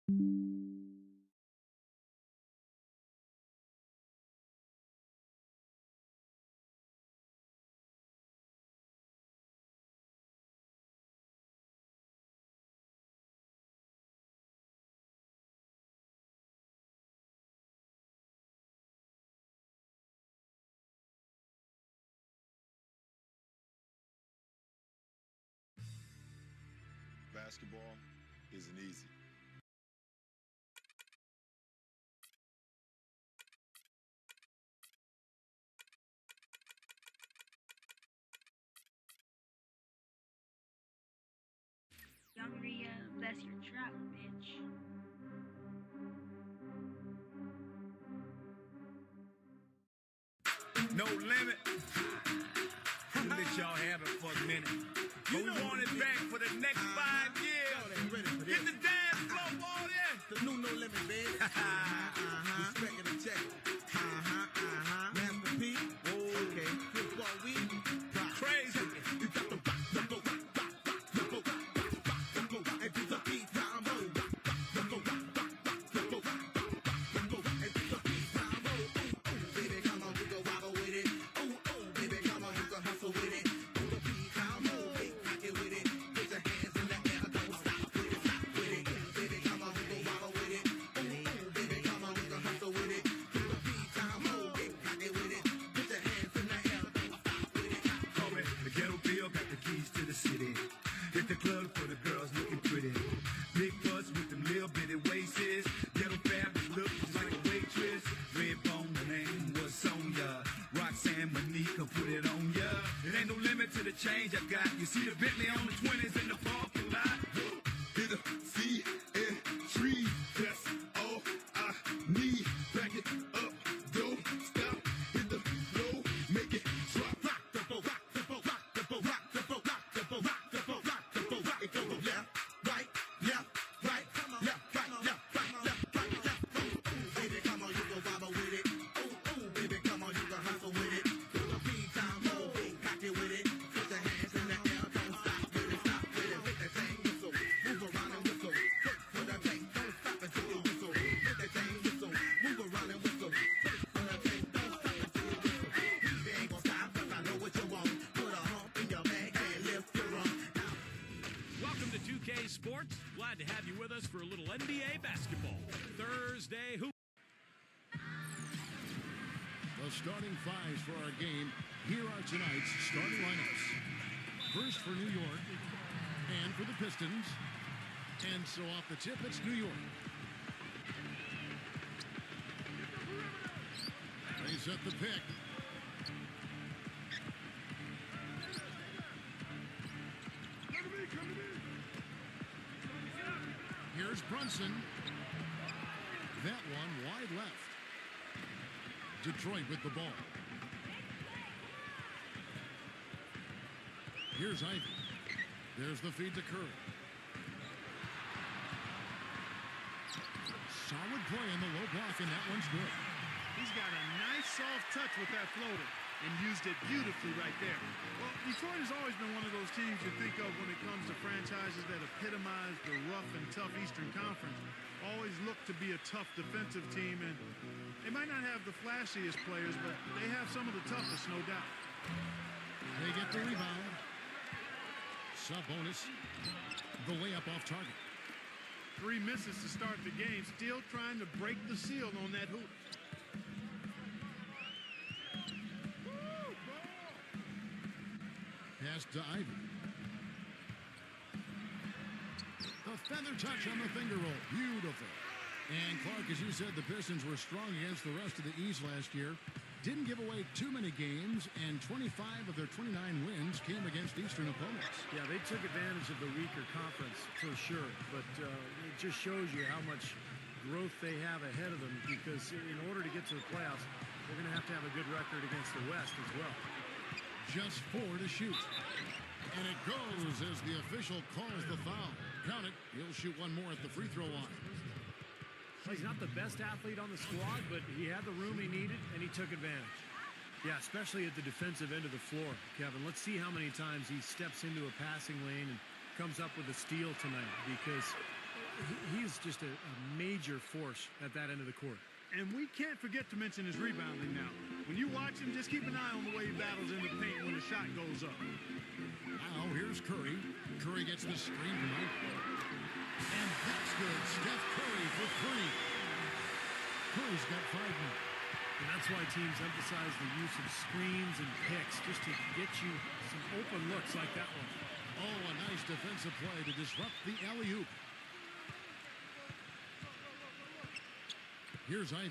Basketball isn't easy. Young Rhea, bless your trout, bitch. No limit. We'll let y'all have it for a minute. But we want it back for the next 5 years. Get the dance floor, boy, there. The new No Limit, baby. Respect and check. Master P. Okay. Football week. Crazy. You got the rock, and do the beat down low. And do the beat down low. Baby, come on, we go wobble with it. Baby, come on, you can hustle with it. Do the beat down low, rock it with it. Put your hands in the air, don't stop with it, stop with it. Baby, come on, we go wobble with it. Baby, come on, we can hustle with it. Do the beat down low, rock it with it. Put your hands in the air, don't stop with it. Call me the ghetto Bill, got the keys to the city. Hit the club for the girls looking pretty. Big butts with them little bitty waists. Ghetto fab looking like a waitress. Red bone, the name was Sonya. Roxanne Monica put it on ya. It ain't no limit to the change I got. You see the Bentley on the 20s in the parking lot. Hit a C&3. That's all I need. Back it up, don't stop. Hit the flow, make it drop. Rock the boat, rock the boat, rock the boat, rock the boat, rock the boat, rock the boat, rock the boat, rock it go left, right, left, right, left, right, left, right, left, right, left. Baby, come on, you can wobble with it. Baby, come on, you can hustle with it. Do the beat down low, cock it with it. Put your hands in the air, don't stop with it, stop with it. Hit that thing whistle, move around and whistle. Wait for the thing, don't stop until you whistle. Hit that thing whistle, move around and whistle. Wait for the thing, don't stop until you whistle. We ain't gon' stop 'cause I know what you want. Put a hump in your bag and lift your rump. Welcome to 2K Sports. Glad to have you with us for a little NBA basketball. Thursday hoop. The starting fives for our game. Here are tonight's starting lineups. First for New York, and for the Pistons. And so off the tip, it's New York. They set the pick. Here's Brunson. That one wide left. Detroit with the ball. Here's Ivy. There's the feed to Curry. Solid play in the low block, and that one's good. He's got a nice soft touch with that floater and used it beautifully right there. Well, Detroit has always been one of those teams you think of when it comes to franchises that epitomize the rough and tough Eastern Conference. Always look to be a tough defensive team, and they might not have the flashiest players, but they have some of the toughest, no doubt. They get the rebound. Sabonis. The layup off target. 3 misses to start the game, still trying to break the seal on that hoop. Pass to Ivy. The feather touch on the finger roll. Beautiful. And Clark, as you said, the Pistons were strong against the rest of the East last year. Didn't give away too many games, and 25 of their 29 wins came against Eastern opponents. Yeah, they took advantage of the weaker conference for sure, but it just shows you how much growth they have ahead of them, because in order to get to the playoffs, they're going to have a good record against the West as well. Just 4 to shoot. And it goes as the official calls the foul. Count it. He'll shoot one more at the free throw line. Well, he's not the best athlete on the squad, but he had the room he needed, and he took advantage. Yeah, especially at the defensive end of the floor, Kevin. Let's see how many times he steps into a passing lane and comes up with a steal tonight, because he's is just a major force at that end of the court. And we can't forget to mention his rebounding now. When you watch him, just keep an eye on the way he battles in the paint when the shot goes up. Now here's Curry. Curry gets the screen from Ivy. And that's good. Steph Curry for three. Curry's got 5 now. And that's why teams emphasize the use of screens and picks just to get you some open looks like that one. Oh, a nice defensive play to disrupt the alley-oop. Here's Ivy.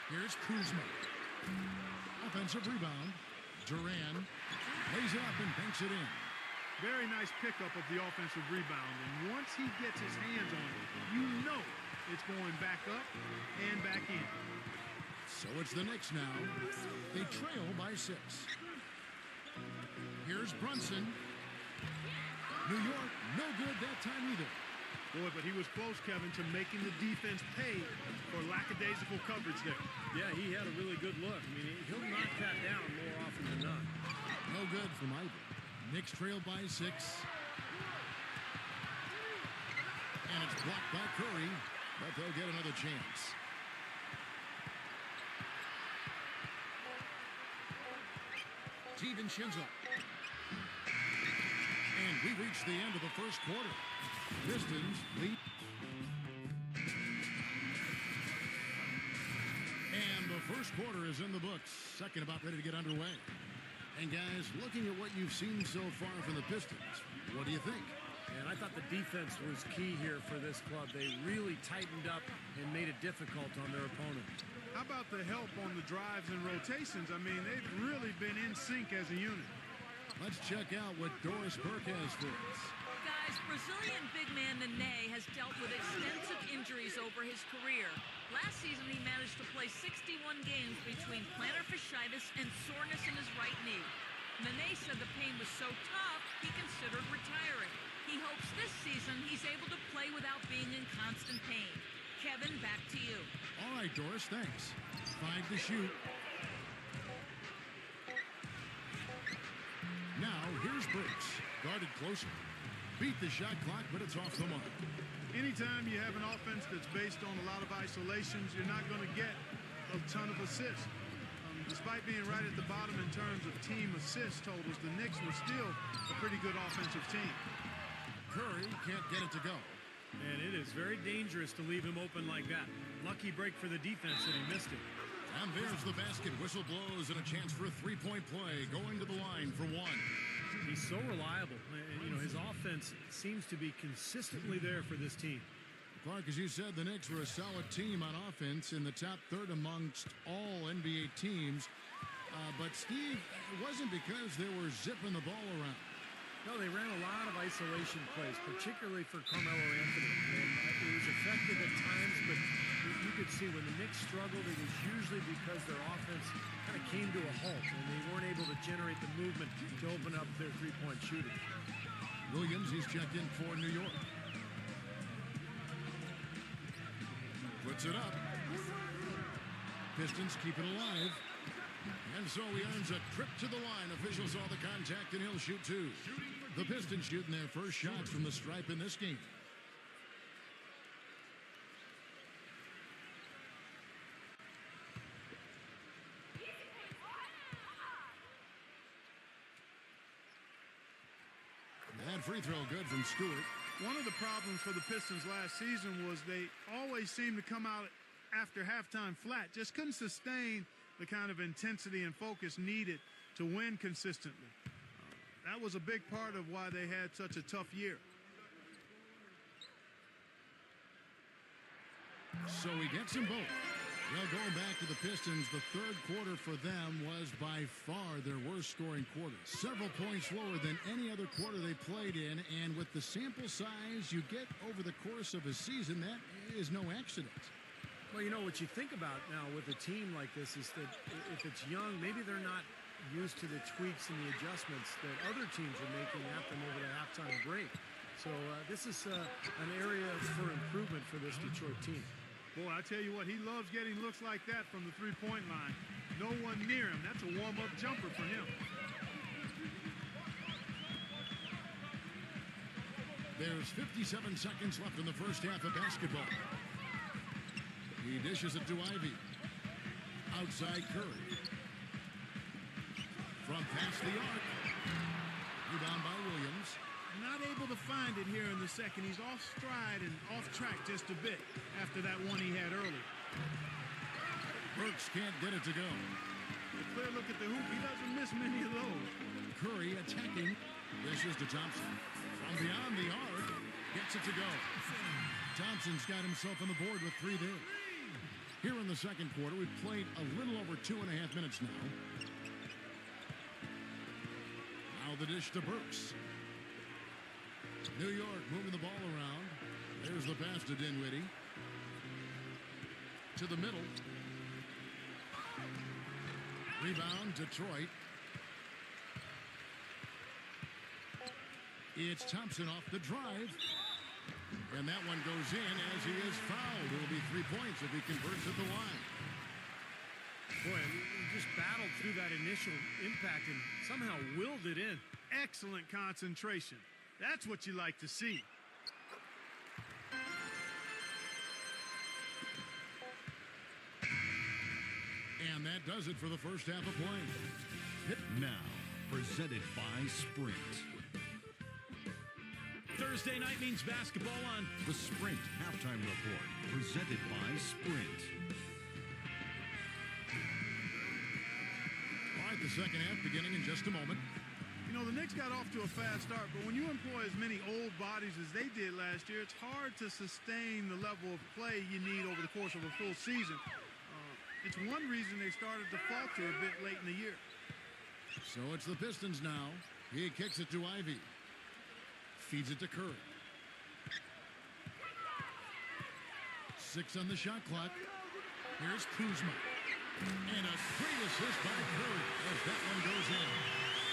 Here's Kuzma. Offensive rebound. Duran lays it up and banks it in. Very nice pickup of the offensive rebound. And once he gets his hands on it, you know it's going back up and back in. So it's the Knicks now. They trail by 6. Here's Brunson. New York, no good that time either. Boy, but he was close, Kevin, to making the defense pay for lackadaisical coverage there. Yeah, he had a really good look. I mean, he'll knock that down more often than not. No good from Ivy. Knicks trail by 6. And it's blocked by Curry, but they'll get another chance. DiVincenzo. And we reach the end of the first quarter. Pistons lead. And the first quarter is in the books. Second about ready to get underway. And guys, looking at what you've seen so far from the Pistons, what do you think? And I thought the defense was key here for this club. They really tightened up and made it difficult on their opponent. How about the help on the drives and rotations? I mean, they've really been in sync as a unit. Let's check out what Doris Burke has for us. Guys, Brazilian big man Nene has dealt with extensive injuries over his career. Last season, he managed to play 61 games between plantar fasciitis and soreness in his right knee. Nene said the pain was so tough, he considered retiring. He hopes this season he's able to play without being in constant pain. Kevin, back to you. All right, Doris, thanks. 5 to shoot. Now, here's Brooks. Guarded closer. Beat the shot clock, but it's off the mark. Anytime you have an offense that's based on a lot of isolations, you're not going to get a ton of assists. Despite being right at the bottom in terms of team assist totals, the Knicks were still a pretty good offensive team. Curry can't get it to go. And it is very dangerous to leave him open like that. Lucky break for the defense that he missed it. And there's the basket. Whistle blows and a chance for a three-point play. Going to the line for 1. He's so reliable. And, you know, his offense seems to be consistently there for this team. Clark, as you said, the Knicks were a solid team on offense in the top third amongst all NBA teams. But, Steve, it wasn't because they were zipping the ball around. No, they ran a lot of isolation plays, particularly for Carmelo Anthony. And it was effective at times, but you could see when the Knicks struggled, it was usually because their offense kind of came to a halt, and they weren't able to generate the movement to open up their three-point shooting. Williams, he's checked in for New York. Puts it up. Pistons keep it alive. And so he earns a trip to the line. Officials saw the contact, and he'll shoot 2. The Pistons shooting their first shots from the stripe in this game. That free throw good from Stewart. One of the problems for the Pistons last season was they always seemed to come out after halftime flat. Just couldn't sustain the kind of intensity and focus needed to win consistently. That was a big part of why they had such a tough year. So he gets them both. Well, going back to the Pistons, the third quarter for them was by far their worst scoring quarter. Several points lower than any other quarter they played in, and with the sample size you get over the course of a season, that is no accident. Well, you know, what you think about now with a team like this is that if it's young, maybe they're not used to the tweaks and the adjustments that other teams are making at them over the halftime break. So this is an area for improvement for this Detroit team. Boy, I tell you what, he loves getting looks like that from the three-point line. No one near him. That's a warm-up jumper for him. There's 57 seconds left in the first half of basketball. He dishes it to Ivy. Outside Curry. From past the arc. Rebound by Williams. Not able to find it here in the second. He's off stride and off track just a bit after that one he had earlier. Burks can't get it to go. A clear look at the hoop. He doesn't miss many of those. Curry attacking. Dishes to Thompson. From beyond the arc. Gets it to go. Thompson's got himself on the board with 3 there. Here in the second quarter, we've played a little over 2.5 minutes now. Now the dish to Burks. New York moving the ball around. There's the pass to Dinwiddie. To the middle. Rebound, Detroit. It's Thompson off the drive. And that one goes in as he is fouled. It'll be 3 points if he converts at the line. Boy, he just battled through that initial impact and somehow willed it in. Excellent concentration. That's what you like to see. And that does it for the first half of play. Now, presented by Sprint. Thursday night means basketball on The Sprint Halftime Report, presented by Sprint. All right, the second half beginning in just a moment. You know, the Knicks got off to a fast start, but when you employ as many old bodies as they did last year, it's hard to sustain the level of play you need over the course of a full season. It's one reason they started to falter a bit late in the year. So it's the Pistons now. He kicks it to Ivy. Feeds it to Curry. 6 on the shot clock. Here's Kuzma. And a great assist by Curry as that one goes in.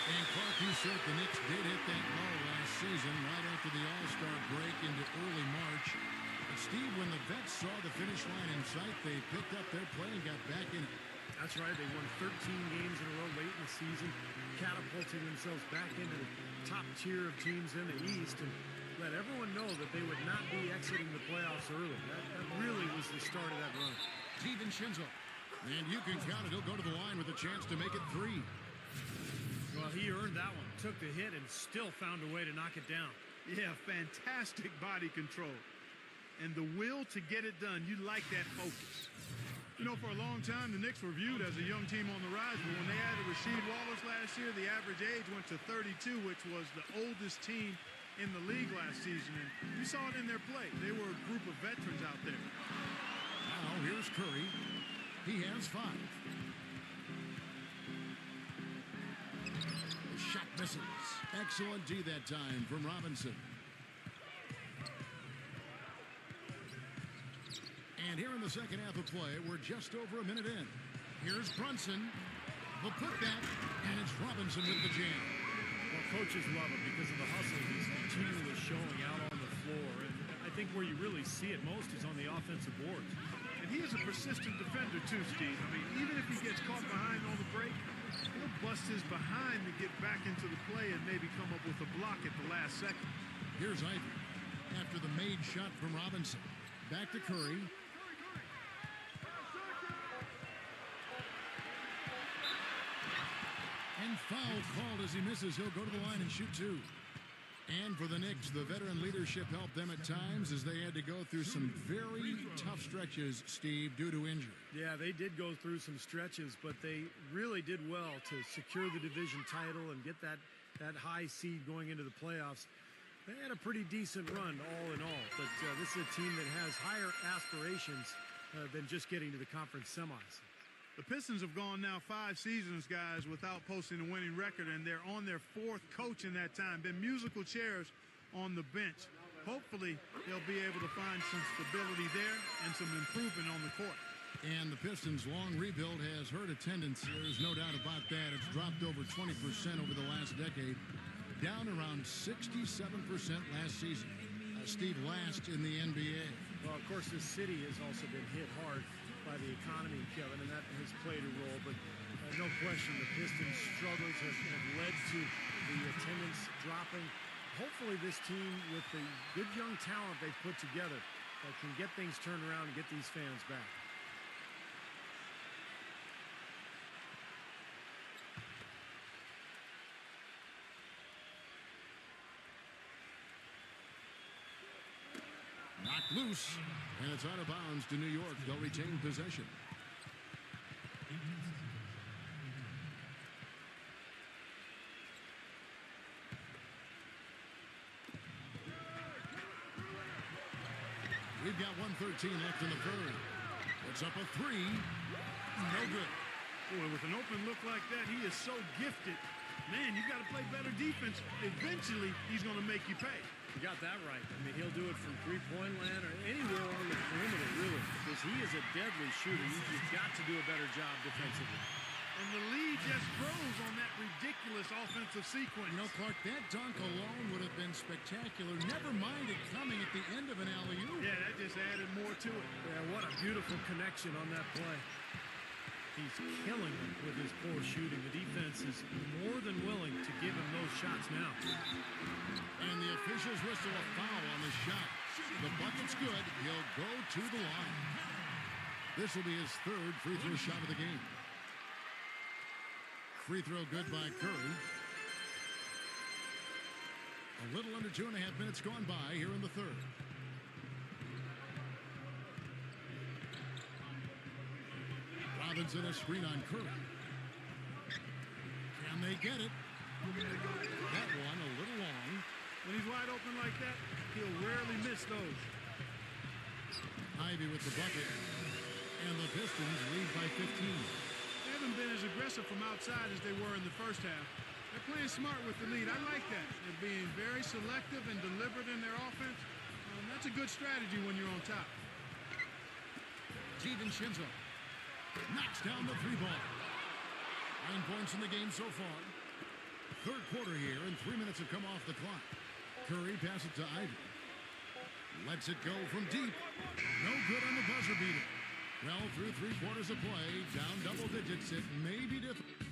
And Clark, you said the Knicks did hit that low last season right after the All-Star break into early March. But Steve, when the vets saw the finish line in sight, they picked up their play and got back in it. That's right. They won 13 games in a row late in the season, catapulting themselves back into the top tier of teams in the East, and let everyone know that they would not be exiting the playoffs early. That really was the start of that run. Steven Shinzo. And you can count it. He'll go to the line with a chance to make it 3. Well, he earned that one. Took the hit and still found a way to knock it down. Yeah, fantastic body control. And the will to get it done. You like that focus. You know, for a long time, the Knicks were viewed as a young team on the rise, but when they added Rasheed Wallace last year, the average age went to 32, which was the oldest team in the league last season. And you saw it in their play. They were a group of veterans out there. Now, here's Curry. He has 5. The shot misses. Excellent D that time from Robinson. And here in the second half of play, we're just over a minute in. Here's Brunson. The putback, and it's Robinson with the jam. Well, coaches love him because of the hustle he's continually showing out on the floor. And I think where you really see it most is on the offensive boards. And he is a persistent defender too, Steve. I mean, even if he gets caught behind on the break, he'll bust his behind to get back into the play and maybe come up with a block at the last second. Here's Ivy after the made shot from Robinson. Back to Curry. And foul called as he misses. He'll go to the line and shoot 2. And for the Knicks, the veteran leadership helped them at times as they had to go through some very tough stretches, Steve, due to injury. Yeah, they did go through some stretches, but they really did well to secure the division title and get that high seed going into the playoffs. They had a pretty decent run all in all, but this is a team that has higher aspirations than just getting to the conference semis. The Pistons have gone now 5 seasons, guys, without posting a winning record, and they're on their 4th coach in that time. Been musical chairs on the bench. Hopefully, they'll be able to find some stability there and some improvement on the court. And the Pistons' long rebuild has hurt attendance. There's no doubt about that. It's dropped over 20% over the last decade, down around 67% last season. Steve, last in the NBA. Well, of course, this city has also been hit hard by the economy, Kevin, and that has played a role. But no question, the Pistons' struggles have led to the attendance dropping. hopefully this team, with the good young talent they've put together, can get things turned around and get these fans back. Knocked loose, and it's out of bounds to New York. They'll retain possession. We've got 1:13 left in the third. It's up a three. No good. Boy, with an open look like that, he is so gifted. Man, you got to play better defense. Eventually, he's going to make you pay. You got that right. I mean, he'll do it from three-point land or anywhere on the perimeter, really, because he is a deadly shooter. You've got to do a better job defensively. And the lead just grows on that ridiculous offensive sequence. You know, Clark, that dunk alone would have been spectacular. Never mind it coming at the end of an alley-oop. Yeah, that just added more to it. Yeah, what a beautiful connection on that play. He's killing them with his poor shooting. The defense is more than willing to give him those shots now. And the officials whistle a foul on the shot. The bucket's good. He'll go to the line. This will be his third free throw shot of the game. Free throw good by Curry. A little under 2.5 minutes gone by here in the third. Robinson a screen on Curry. Can they get it? That one a little long. When he's wide open like that, he'll rarely miss those. Ivy with the bucket. And the Pistons lead by 15. They haven't been as aggressive from outside as they were in the first half. They're playing smart with the lead. I like that. They're being very selective and deliberate in their offense. That's a good strategy when you're on top. DiVincenzo knocks down the three ball. 9 points in the game so far. Third quarter here, and 3 minutes have come off the clock. Curry passes it to Ivy. Lets it go from deep. No good on the buzzer beater. Well, through 3 quarters of play, down double digits, it may be difficult.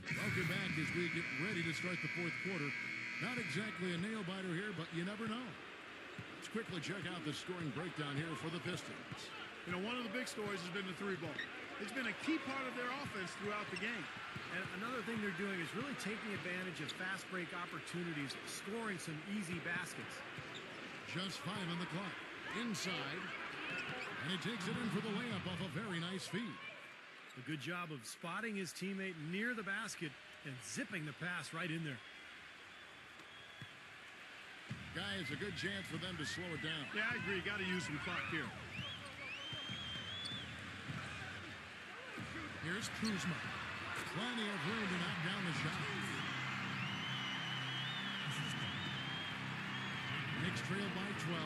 Welcome back as we get ready to start the fourth quarter. Not exactly a nail-biter here, but you never know. Let's quickly check out the scoring breakdown here for the Pistons. You know, one of the big stories has been the three ball. It's been a key part of their offense throughout the game. And another thing they're doing is really taking advantage of fast break opportunities, scoring some easy baskets. Just 5 on the clock. Inside. And he takes it in for the layup off a very nice feed. A good job of spotting his teammate near the basket and zipping the pass right in there. Guys, a good chance for them to slow it down. Yeah, I agree. Got to use some clock here. Here's Kuzma. Plenty of room to knock down the shot. Knicks trail by 12.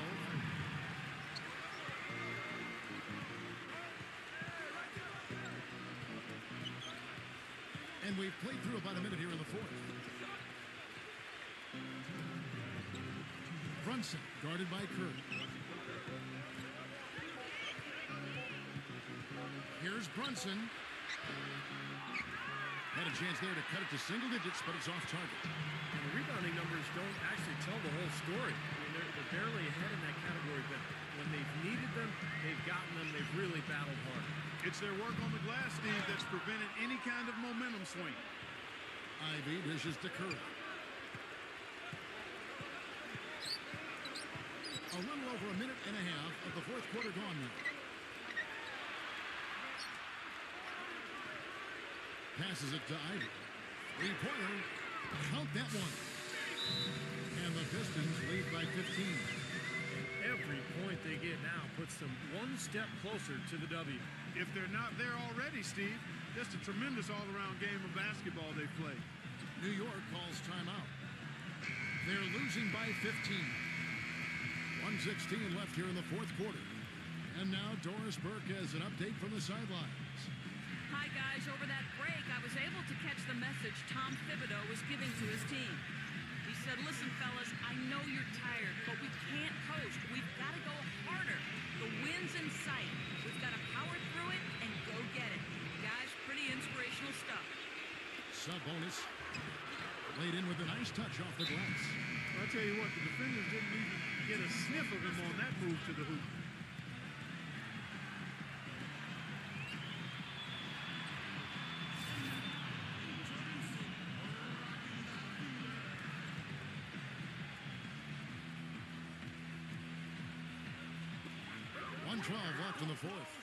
And we've played through about a minute here in the fourth. Brunson guarded by Curry. Here's Brunson. Had a chance there to cut it to single digits, but it's off target. And the rebounding numbers don't actually tell the whole story. I mean, they're barely ahead in that category, but when they've needed them, they've gotten them. They've really battled hard. It's their work on the glass, Steve, that's prevented any kind of momentum swing. Ivy dishes to Curry. A little over a minute and a half of the fourth quarter gone now. Passes it to Ivy. Three-pointer. Count that one. And the Pistons lead by 15. Every point they get now puts them one step closer to the W. If they're not there already, Steve, just a tremendous all-around game of basketball they've played. New York calls timeout. They're losing by 15. 1:16 left here in the fourth quarter. And now Doris Burke has an update from the sidelines. Hi, guys. Over that break, I was able to catch the message Tom Thibodeau was giving to his team. He said, listen, fellas, I know you're tired, but we can't coast. We've got to go harder. The win's in sight. We've got to power through it and go get it. Guys, pretty inspirational stuff. Sub bonus. Laid in with a nice touch off the glass. I tell you what, the defenders didn't even get a sniff of him on that move to the hoop. Left in the fourth.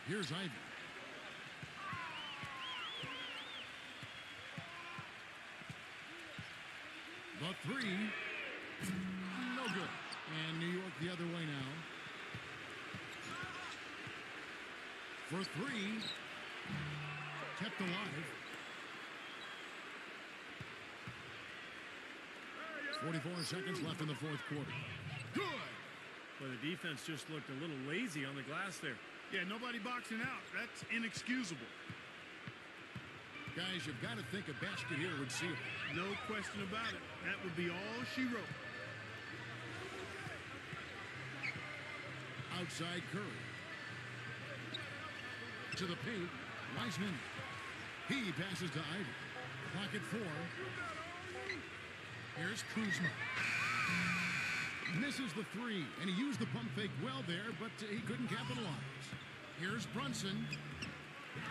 Here's Ivy. The three. No good. And New York the other way now. For three. Kept alive. 44 seconds left in the fourth quarter. Good. Well, the defense just looked a little lazy on the glass there. Yeah, nobody boxing out. That's inexcusable. Guys, you've got to think a basket here would seal it. No question about it. That would be all she wrote. Outside Curry. To the paint. Wiseman. He passes to Ivy. Clock at 4. Here's Kuzma. Misses the three, and he used the pump fake well there, but he couldn't capitalize. Here's Brunson.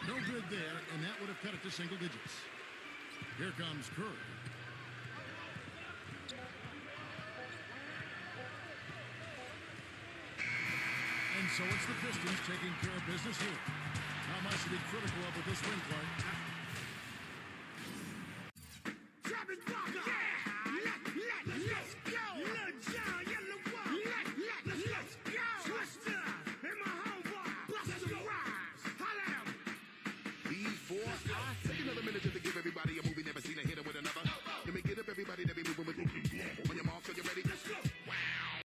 No good there, and that would have cut it to single digits. Here comes Curry. And so it's the Pistons taking care of business here. Not much to be critical of with this win, Clark. Everybody a movie, never seen a hitter with another. Let me get up, everybody, let me move with on your mark, so you ready? Let's go. Wow.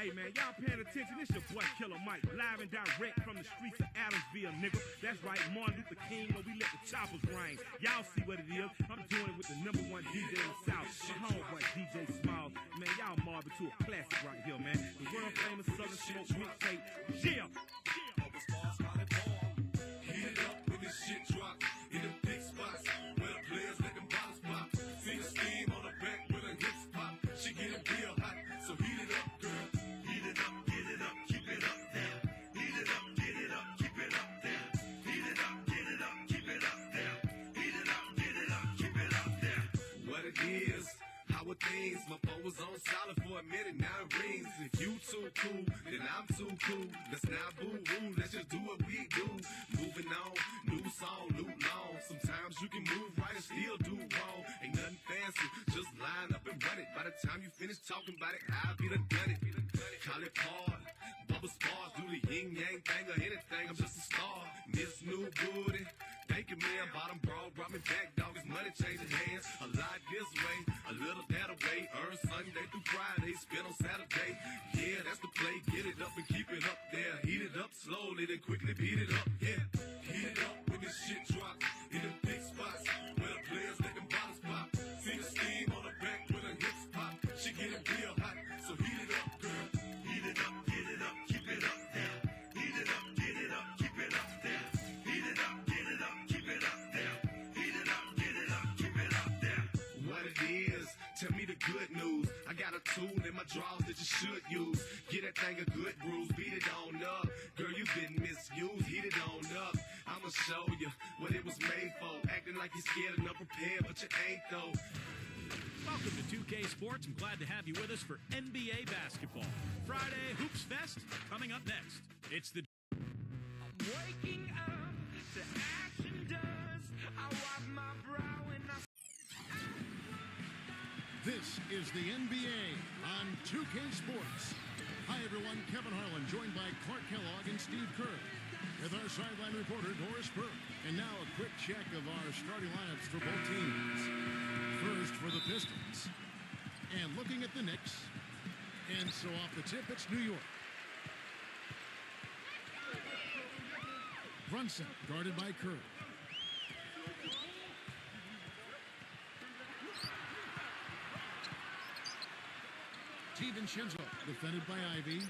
Hey man, y'all paying attention? It's your boy Killer Mike, live and direct from the streets of Adamsville, nigga. That's right, Martin Luther King, where we let the choppers ring. Y'all see what it is? I'm doing it with the #1 DJ in the South, my homeboy DJ Smalls. Man, y'all marvel to a classic right here, man. The world famous Southern Smoke mixtape. Yeah. Heat it up when this shit drop in the big spots where the players let them bottles pop. See the steam on the back with her hips pop. She getting real hot, so heat it up, girl. Heat it up, get it up, keep it up there. Heat it up, get it up, keep it up there. Heat it up, get it up, keep it up there. Heat it up, get it up, keep it up there. What it is, how it things. My phone was on solid for a minute, now it rings. If you too cool, then I'm too cool. Let's not boo-hoo, let's just do what we do. Moving on, new song, new long. Sometimes you can move right and still do wrong. Ain't nothing fancy, just line up and run it. By the time you finish talking about it, I'll be done done it. Call it hard, bubble spars, do the yin-yang thing or anything, I'm just a star. Miss New Booty, thank you man, bottom broad, brought me back, dog, it's money changing hands. A lot this way, a little that away. Earn Sunday through Friday, spend on Saturday. Yeah, that's the play, get it up and keep it up there. Heat it up slowly, then quickly beat it up, yeah. Heat it up when this shit drop in the big spots where the players let them bottles pop. See the steam on the back with her hips pop. She getting real hot, so heat it up, girl. Heat it up, get it up, keep it up there. Heat it up, get it up, keep it up there. Heat it up, get it up, keep it up there. Heat it up, get it up, keep it up there. What it is, tell me the good news. I got a tool in my drawers that you should use. Get that thing a good bruise, beat it on up. Girl, you been misused, heat it on up. I'ma show you what it was made for. Acting like you're scared and unprepared, but you ain't though. Welcome to 2K Sports. I'm glad to have you with us for NBA basketball. Friday Hoops Fest coming up next. It's the Waking up to action dust. I wipe my brow and I. This is the NBA on 2K Sports. Hi, everyone. Kevin Harlan, joined by Clark Kellogg and Steve Kerr, with our sideline reporter, Doris Burke. And now a quick check of our starting lineups for both teams. First for the Pistons. And looking at the Knicks. And so off the tip, it's New York. Brunson, guarded by Curry. DiVincenzo, defended by Ivy.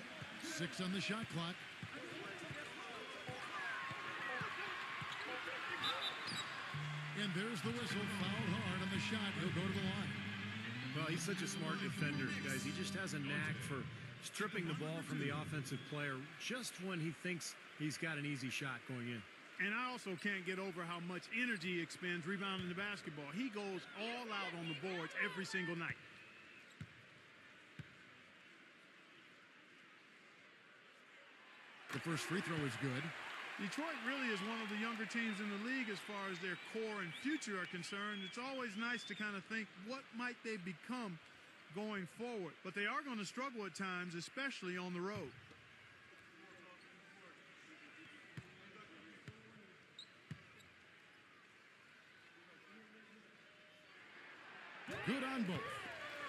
6 on the shot clock. And there's the whistle, foul home. shot. He'll go to the line. Well, he's such a smart defender, guys. He just has a knack for stripping the ball from the offensive player just when he thinks he's got an easy shot going in. And I also can't get over how much energy he expends rebounding the basketball. He goes all out on the boards every single night. The first free throw is good. Detroit really is one of the younger teams in the league as far as their core and future are concerned. It's always nice to kind of think, what might they become going forward? But they are going to struggle at times, especially on the road. Good on both.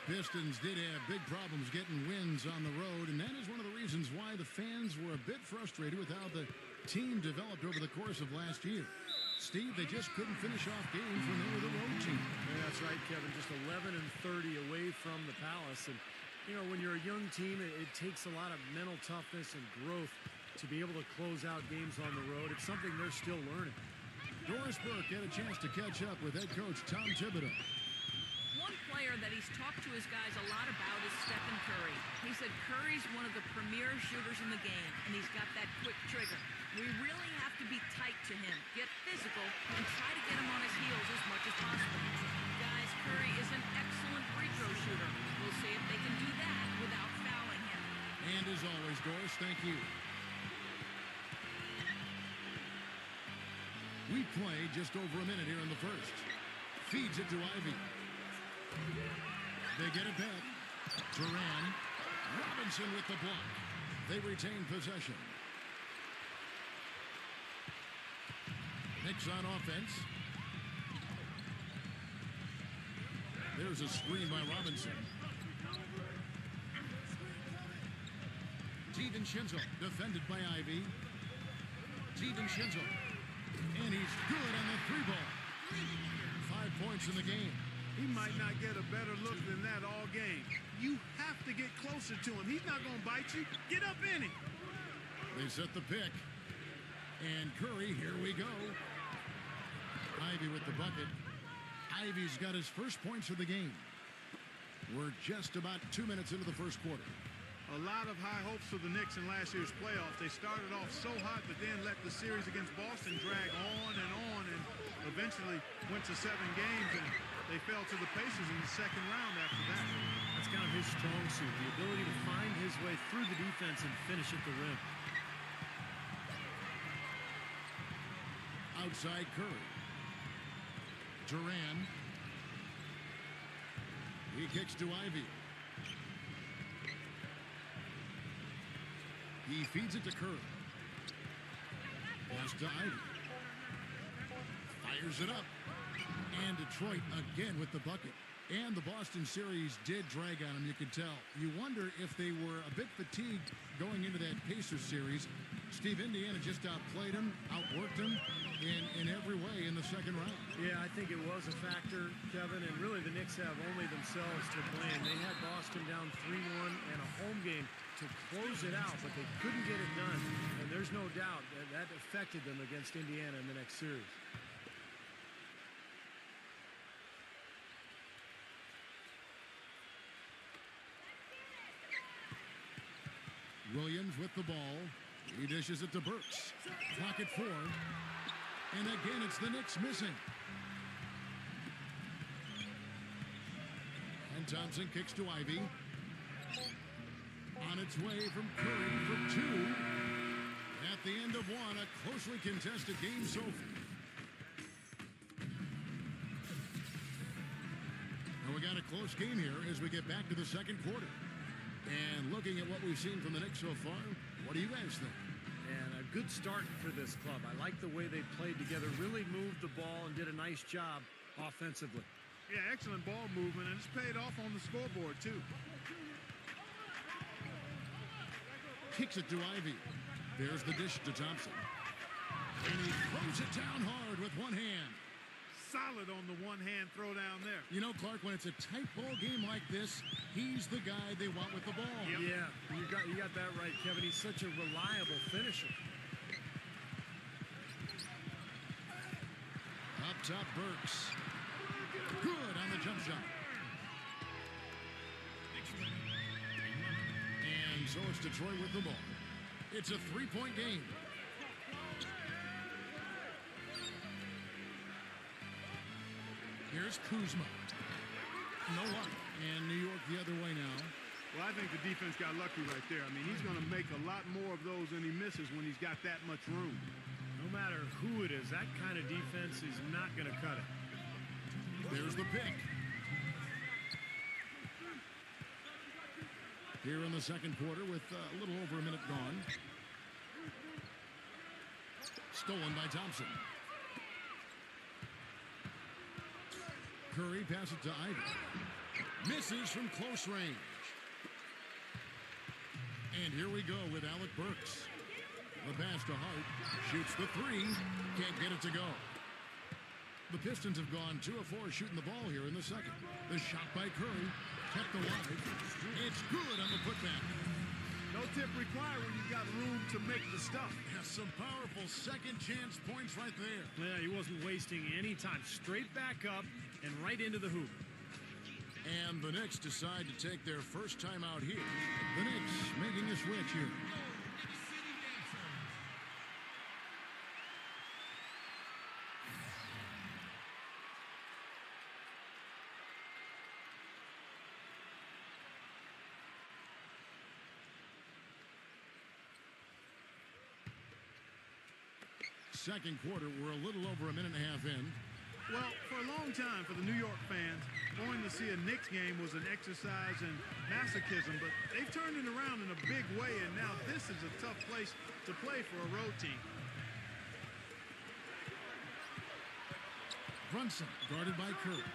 Pistons did have big problems getting wins on the road, and that is one of the reasons why the fans were a bit frustrated with how the team developed over the course of last year. Steve, they just couldn't finish off games when they were the road team. Yeah, that's right, Kevin. Just 11 and 30 away from the Palace. And, you know, when you're a young team, it takes a lot of mental toughness and growth to be able to close out games on the road. It's something they're still learning. Doris Burke had a chance to catch up with head coach Tom Thibodeau. One player that he's talked to his guys a lot about is Stephen Curry. He said Curry's one of the premier shooters in the game, and he's got that quick trigger. We really have to be tight to him, get physical, and try to get him on his heels as much as possible. Guys, Curry is an excellent free throw shooter. We'll see if they can do that without fouling him. And as always, Doris, thank you. We play just over a minute here in the first. Feeds it to Ivy. They get it back. Duran. Robinson with the block. They retain possession. Knicks on offense. There's a screen by Robinson. DiVincenzo defended by Ivy. DiVincenzo. And he's good on the three ball. 5 points in the game. He might not get a better look than that all game. You have to get closer to him. He's not going to bite you. Get up in him. They set the pick. And Curry, here we go. Ivy with the bucket. Ivy's got his first points of the game. We're just about 2 minutes into the first quarter. A lot of high hopes for the Knicks in last year's playoffs. They started off so hot, but then let the series against Boston drag on, and eventually went to 7 games, and they fell to the Pacers in the second round after that. That's kind of his strong suit, the ability to find his way through the defense and finish at the rim. Outside Curry. Duran. He kicks to Ivy. He feeds it to Curry. Pass to Ivy. Fires it up. And Detroit again with the bucket. And the Boston series did drag on them, you can tell. You wonder if they were a bit fatigued going into that Pacers series. Steve, Indiana just outplayed them, outworked them in every way in the second round. Yeah, I think it was a factor, Kevin, and really the Knicks have only themselves to blame. They had Boston down 3-1 and a home game to close it out, but they couldn't get it done. And there's no doubt that affected them against Indiana in the next series. Williams with the ball. He dishes it to Burks. Clock at 4. And again, it's the Knicks missing. And Thompson kicks to Ivy. On its way from Curry for 2. At the end of 1, a closely contested game so far. And we got a close game here as we get back to the second quarter. And looking at what we've seen from the Knicks so far, what do you guys think? And a good start for this club. I like the way they played together, really moved the ball and did a nice job offensively. Yeah, excellent ball movement, and it's paid off on the scoreboard, too. Kicks it to Ivy. There's the dish to Thompson. And he throws it down hard with one hand. Solid on the one-hand throw down there. You know, Clark, when it's a tight ball game like this, he's the guy they want with the ball. Yep. Yeah, you got that right, Kevin. He's such a reliable finisher. Up top, Burks. Good on the jump shot. And so it's Detroit with the ball. It's a three-point game. Here's Kuzma. No luck. And New York the other way now. Well, I think the defense got lucky right there. I mean, he's going to make a lot more of those than he misses when he's got that much room. No matter who it is, that kind of defense is not going to cut it. There's the pick. Here in the second quarter with a little over a minute gone. Stolen by Thompson. Curry passes it to Ivy. Misses from close range. And here we go with Alec Burks. The pass to Hart. Shoots the three. Can't get it to go. The Pistons have gone 2 of 4 shooting the ball here in the second. The shot by Curry. Kept alive. It's good on the putback. No tip required when you've got room to make the stuff. Has some powerful second chance points right there. Yeah, he wasn't wasting any time. Straight back up and right into the hoop. And the Knicks decide to take their first time out here. The Knicks making a switch here. Second quarter, we're a little over a minute and a half in. Well, for a long time for the New York fans, going to see a Knicks game was an exercise in masochism, but they've turned it around in a big way, and now this is a tough place to play for a road team. Brunson guarded by Curry.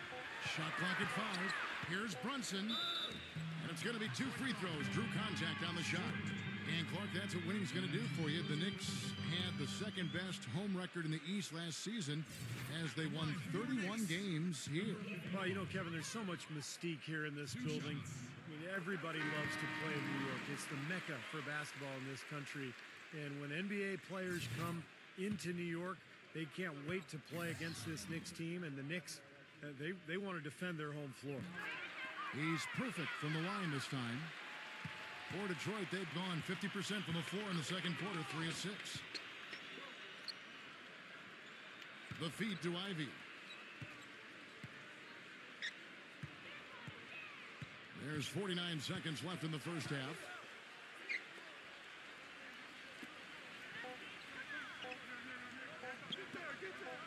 Shot clock at 5. Here's Brunson. And it's going to be 2 free throws. Drew contact on the shot. And Clark, that's what winning's going to do for you. The Knicks had the second best home record in the East last season as they won 31 games here. Well, you know, Kevin, there's so much mystique here in this building. I mean, everybody loves to play in New York. It's the mecca for basketball in this country. And when NBA players come into New York, they can't wait to play against this Knicks team. And the Knicks, they want to defend their home floor. He's perfect from the line this time. For Detroit, they've gone 50% from the floor in the second quarter, 3 of 6. The feed to Ivy. There's 49 seconds left in the first half.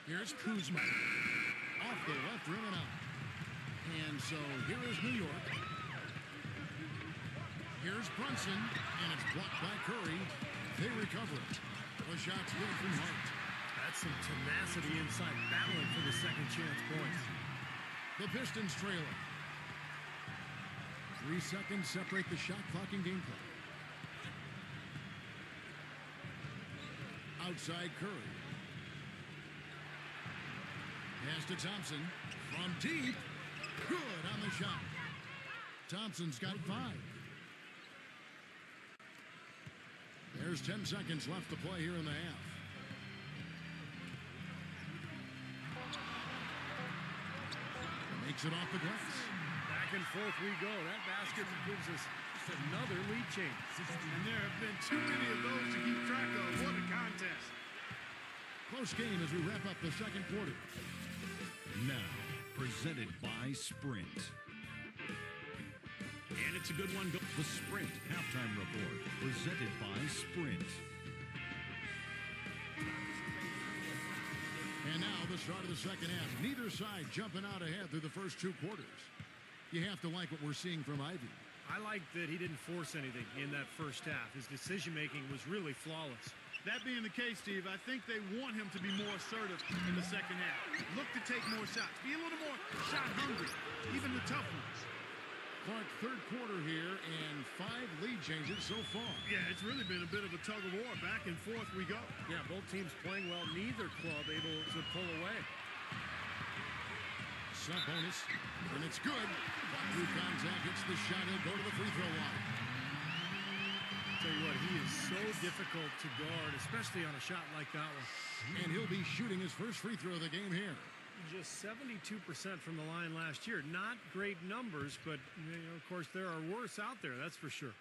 Here's Kuzma. Off the left rim and out. And so here is New York. Here's Brunson, and it's blocked by Curry. They recover it. The shot's good from Hart. That's some tenacity inside, battling for the second chance points. The Pistons trail it. 3 seconds separate the shot clock and game clock. Outside Curry. Pass to Thompson. From deep. Good on the shot. Thompson's got 5. There's 10 seconds left to play here in the half. Makes it off the glass. Back and forth we go. That basket gives us just another lead change. And there have been too many of those to keep track of. What a contest. Close game as we wrap up the second quarter. Now, presented by Sprint. And it's a good one. The Sprint Halftime Report, presented by Sprint. And now the start of the second half. Neither side jumping out ahead through the first 2 quarters. You have to like what we're seeing from Ivy. I like that he didn't force anything in that first half. His decision-making was really flawless. That being the case, Steve, I think they want him to be more assertive in the second half. Look to take more shots. Be a little more shot hungry, even the tough ones. Clark, third quarter here and 5 lead changes so far. Yeah, it's really been a bit of a tug of war. Back and forth we go. Yeah, both teams playing well. Neither club able to pull away. Sub bonus, and it's good. Through contact, hits the shot. He'll go to the free throw line. Tell you what, he is so difficult to guard, especially on a shot like that one. And he'll be shooting his first free throw of the game here. Just 72% from the line last year. Not great numbers, but of course there are worse out there, that's for sure.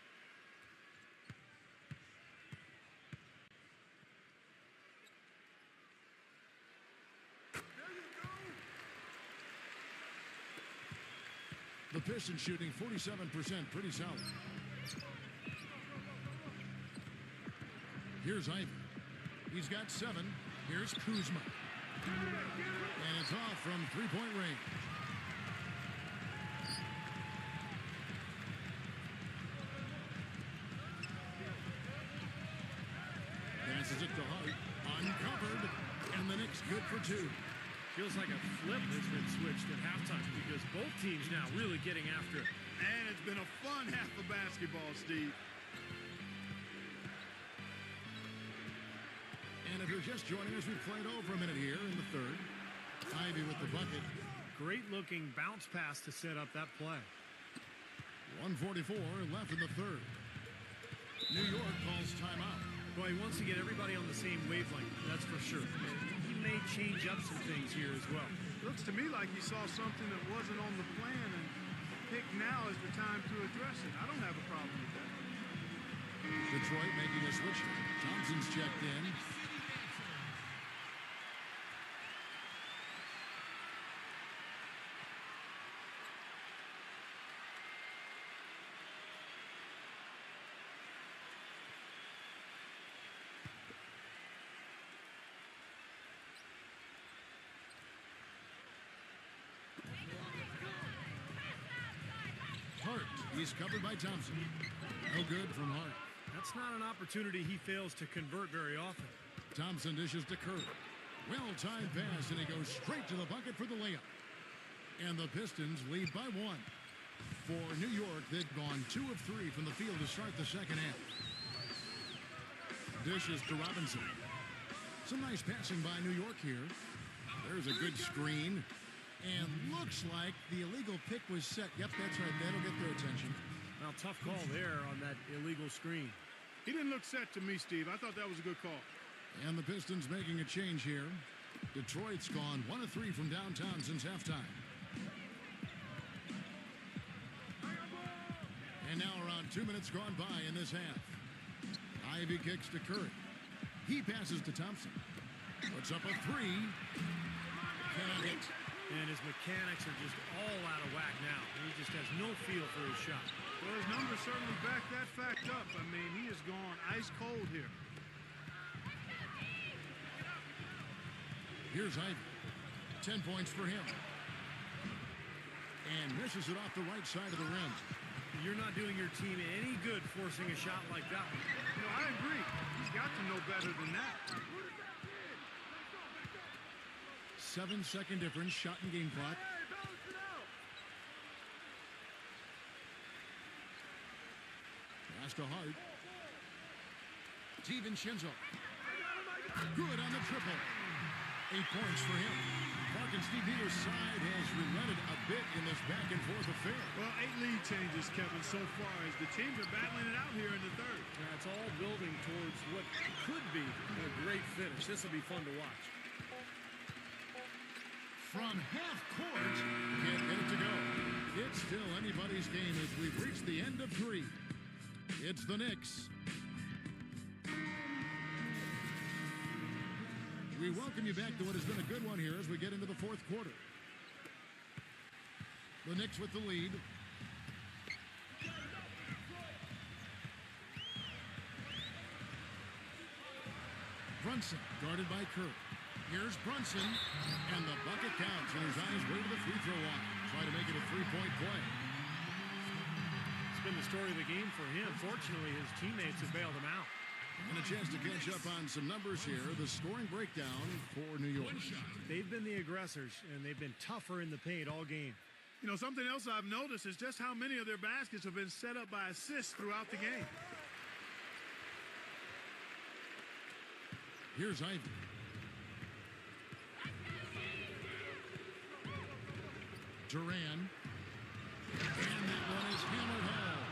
The Pistons shooting 47%, pretty solid. Here's Ivy. He's got 7. Here's Kuzma. And it's off from three-point range. Passes it to Hart. Uncovered. And the Knicks good for 2. Feels like a flip has been switched at halftime because both teams now really getting after it. And it's been a fun half of basketball, Steve. And if you're just joining us, we've played over a minute here in the third. Ivy with the bucket. Great-looking bounce pass to set up that play. 1:44 left in the third. New York calls timeout. Boy, he wants to get everybody on the same wavelength, that's for sure. He may change up some things here as well. Looks to me like he saw something that wasn't on the plan and picked now is the time to address it. I don't have a problem with that. Detroit making a switch. Thompson's checked in. Hart. He's covered by Thompson. No good from Hart. That's not an opportunity he fails to convert very often. Thompson dishes to Curry. Well-timed pass, and he goes straight to the bucket for the layup. And the Pistons lead by 1. For New York, they've gone 2 of 3 from the field to start the second half. Dishes to Robinson. Some nice passing by New York here. There's a good screen. And looks like the illegal pick was set. Yep, that's right. That'll get their attention. Well, tough call there on that illegal screen. He didn't look set to me, Steve. I thought that was a good call. And the Pistons making a change here. Detroit's gone 1 of 3 from downtown since halftime. And now around 2 minutes gone by in this half. Ivy kicks to Curry. He passes to Thompson. Puts up a 3. Cannot hit. And his mechanics are just all out of whack now. He just has no feel for his shot. Well, his numbers certainly back that fact up. I mean, he has gone ice cold here. Here's Ivy. 10 points for him. And misses it off the right side of the rim. You're not doing your team any good forcing a shot like that one. No, I agree. He's got to know better than that. 7-second difference, shot and game clock. Pass to Hart. DiVincenzo. Good on the triple. 8 points for him. Clark and Steve Neal's side has relented a bit in this back-and-forth affair. Well, 8 lead changes, Kevin, so far as the teams are battling it out here in the third. It's all building towards what could be a great finish. This will be fun to watch. From half court, can't get it to go. It's still anybody's game as we've reached the end of 3. It's the Knicks. We welcome you back to what has been a good one here as we get into the fourth quarter. The Knicks with the lead. Brunson guarded by Curry. Here's Brunson, and the bucket counts, and his eyes way to the free throw line. Try to make it a 3-point play. It's been the story of the game for him. Fortunately, his teammates have bailed him out. And a chance to catch up on some numbers here. The scoring breakdown for New York. They've been the aggressors, and they've been tougher in the paint all game. You know, something else I've noticed is just how many of their baskets have been set up by assists throughout the game. Here's Ivy. Duran. And that one is hammered home.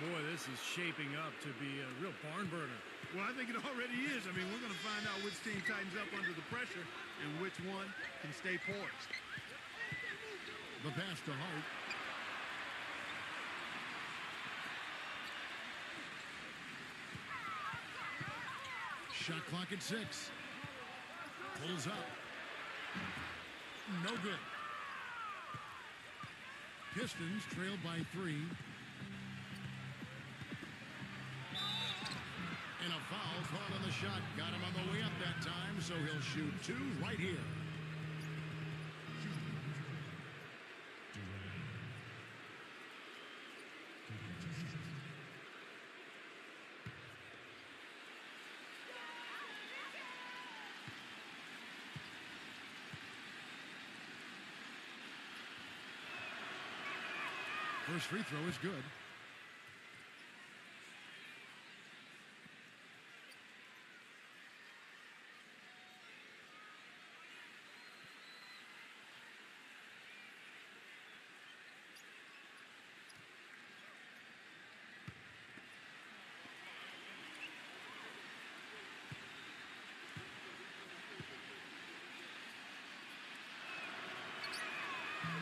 Boy, this is shaping up to be a real barn burner. Well, I think it already is. I mean, we're going to find out which team tightens up under the pressure and which one can stay poised. The pass to Hart. Shot clock at 6. Pulls up. No good. Pistons trailed by 3. And a foul caught on the shot. Got him on the way up that time, so he'll shoot 2 right here. First free throw is good.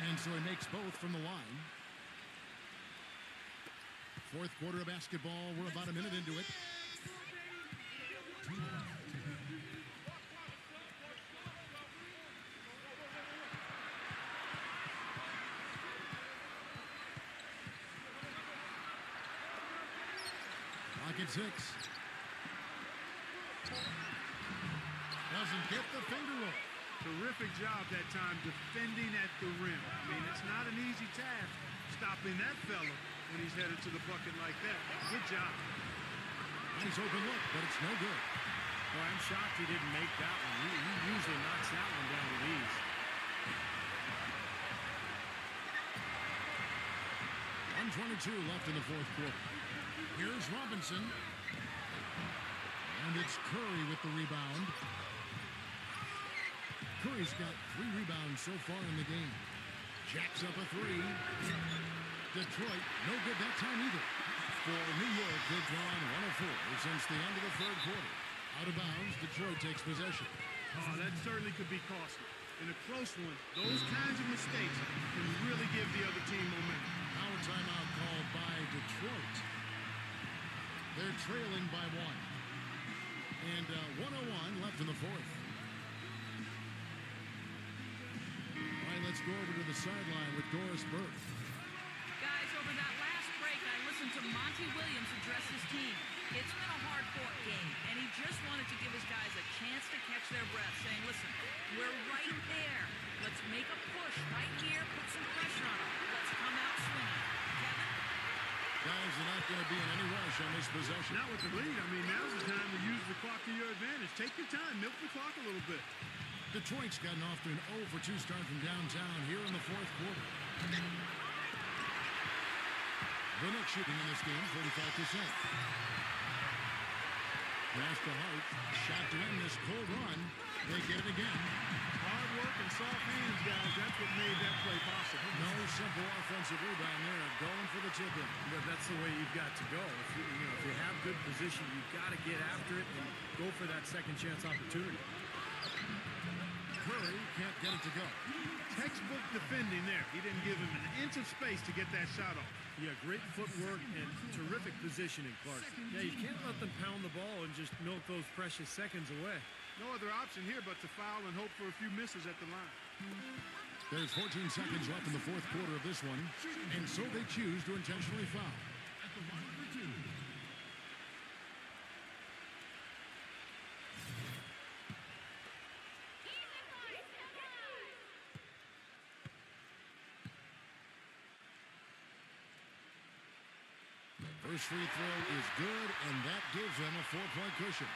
And so he makes both from the line. Fourth quarter of basketball. We're about a minute into it. Clock at 6. Doesn't get the finger roll. Terrific job that time defending at the rim. I mean, it's not an easy task stopping that fella when he's headed to the bucket like that. Good job. Nice open look, but it's no good. Boy, I'm shocked he didn't make that one. He usually knocks that one down with ease. .122 left in the fourth quarter. Here's Robinson. And it's Curry with the rebound. Curry's got 3 rebounds so far in the game. Jacks up a 3. Detroit, no good that time either. For New York, they've drawn 1 of 4 since the end of the third quarter. Out of bounds, Detroit takes possession. Oh, that certainly could be costly. In a close one, those kinds of mistakes can really give the other team momentum. Now a timeout called by Detroit. They're trailing by 1. And 1:01 left in the fourth. All right, let's go over to the sideline with Doris Burke. Guys, over that last break, I listened to Monty Williams address his team. It's been a hard-fought game, and he just wanted to give his guys a chance to catch their breath, saying, listen, we're right there. Let's make a push right here, put some pressure on them. Let's come out swinging. Kevin? Guys are not going to be in any rush on this possession. Not with the lead. I mean, now's the time to use the clock to your advantage. Take your time. Milk the clock a little bit. Detroit's gotten off to an 0 for 2 start from downtown here in the fourth quarter. The Knicks shooting in this game, 45%. Pass to Hart. Shot to end this cold run. They get it again. Hard work and soft hands, guys. That's what made that play possible. No simple offensive rebound there. Going for the tip-in. But that's the way you've got to go. If you have good position, you've got to get after it and go for that second chance opportunity. Curry can't get it to go. Textbook defending there. He didn't give him an inch of space to get that shot off. Yeah, great footwork and terrific positioning, Clark. Yeah, you can't let them pound the ball and just milk those precious seconds away. No other option here but to foul and hope for a few misses at the line. There's 14 seconds left in the fourth quarter of this one, and so they choose to intentionally foul. At the line for 2. First free throw is good, and that gives them a 4-point cushion.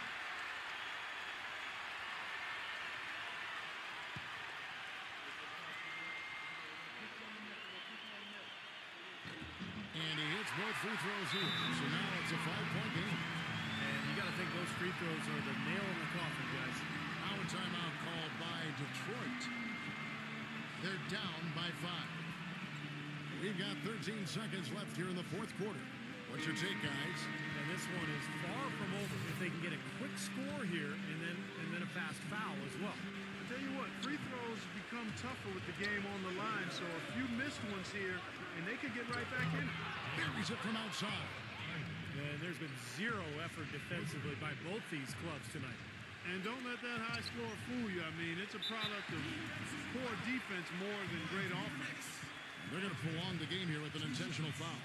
And he hits both free throws here, so now it's a 5-point game. And you got to think those free throws are the nail in the coffin, guys. Now a timeout called by Detroit. They're down by 5. We've got 13 seconds left here in the fourth quarter. What's your take, guys? And this one is far from over. If they can get a quick score here and then a fast foul as well. I tell you what, free throws become tougher with the game on the line, so a few missed ones here, and they could get right back in it. Buries it from outside. And there's been zero effort defensively by both these clubs tonight. And don't let that high score fool you. I mean, it's a product of poor defense more than great offense. They're going to prolong the game here with an intentional foul.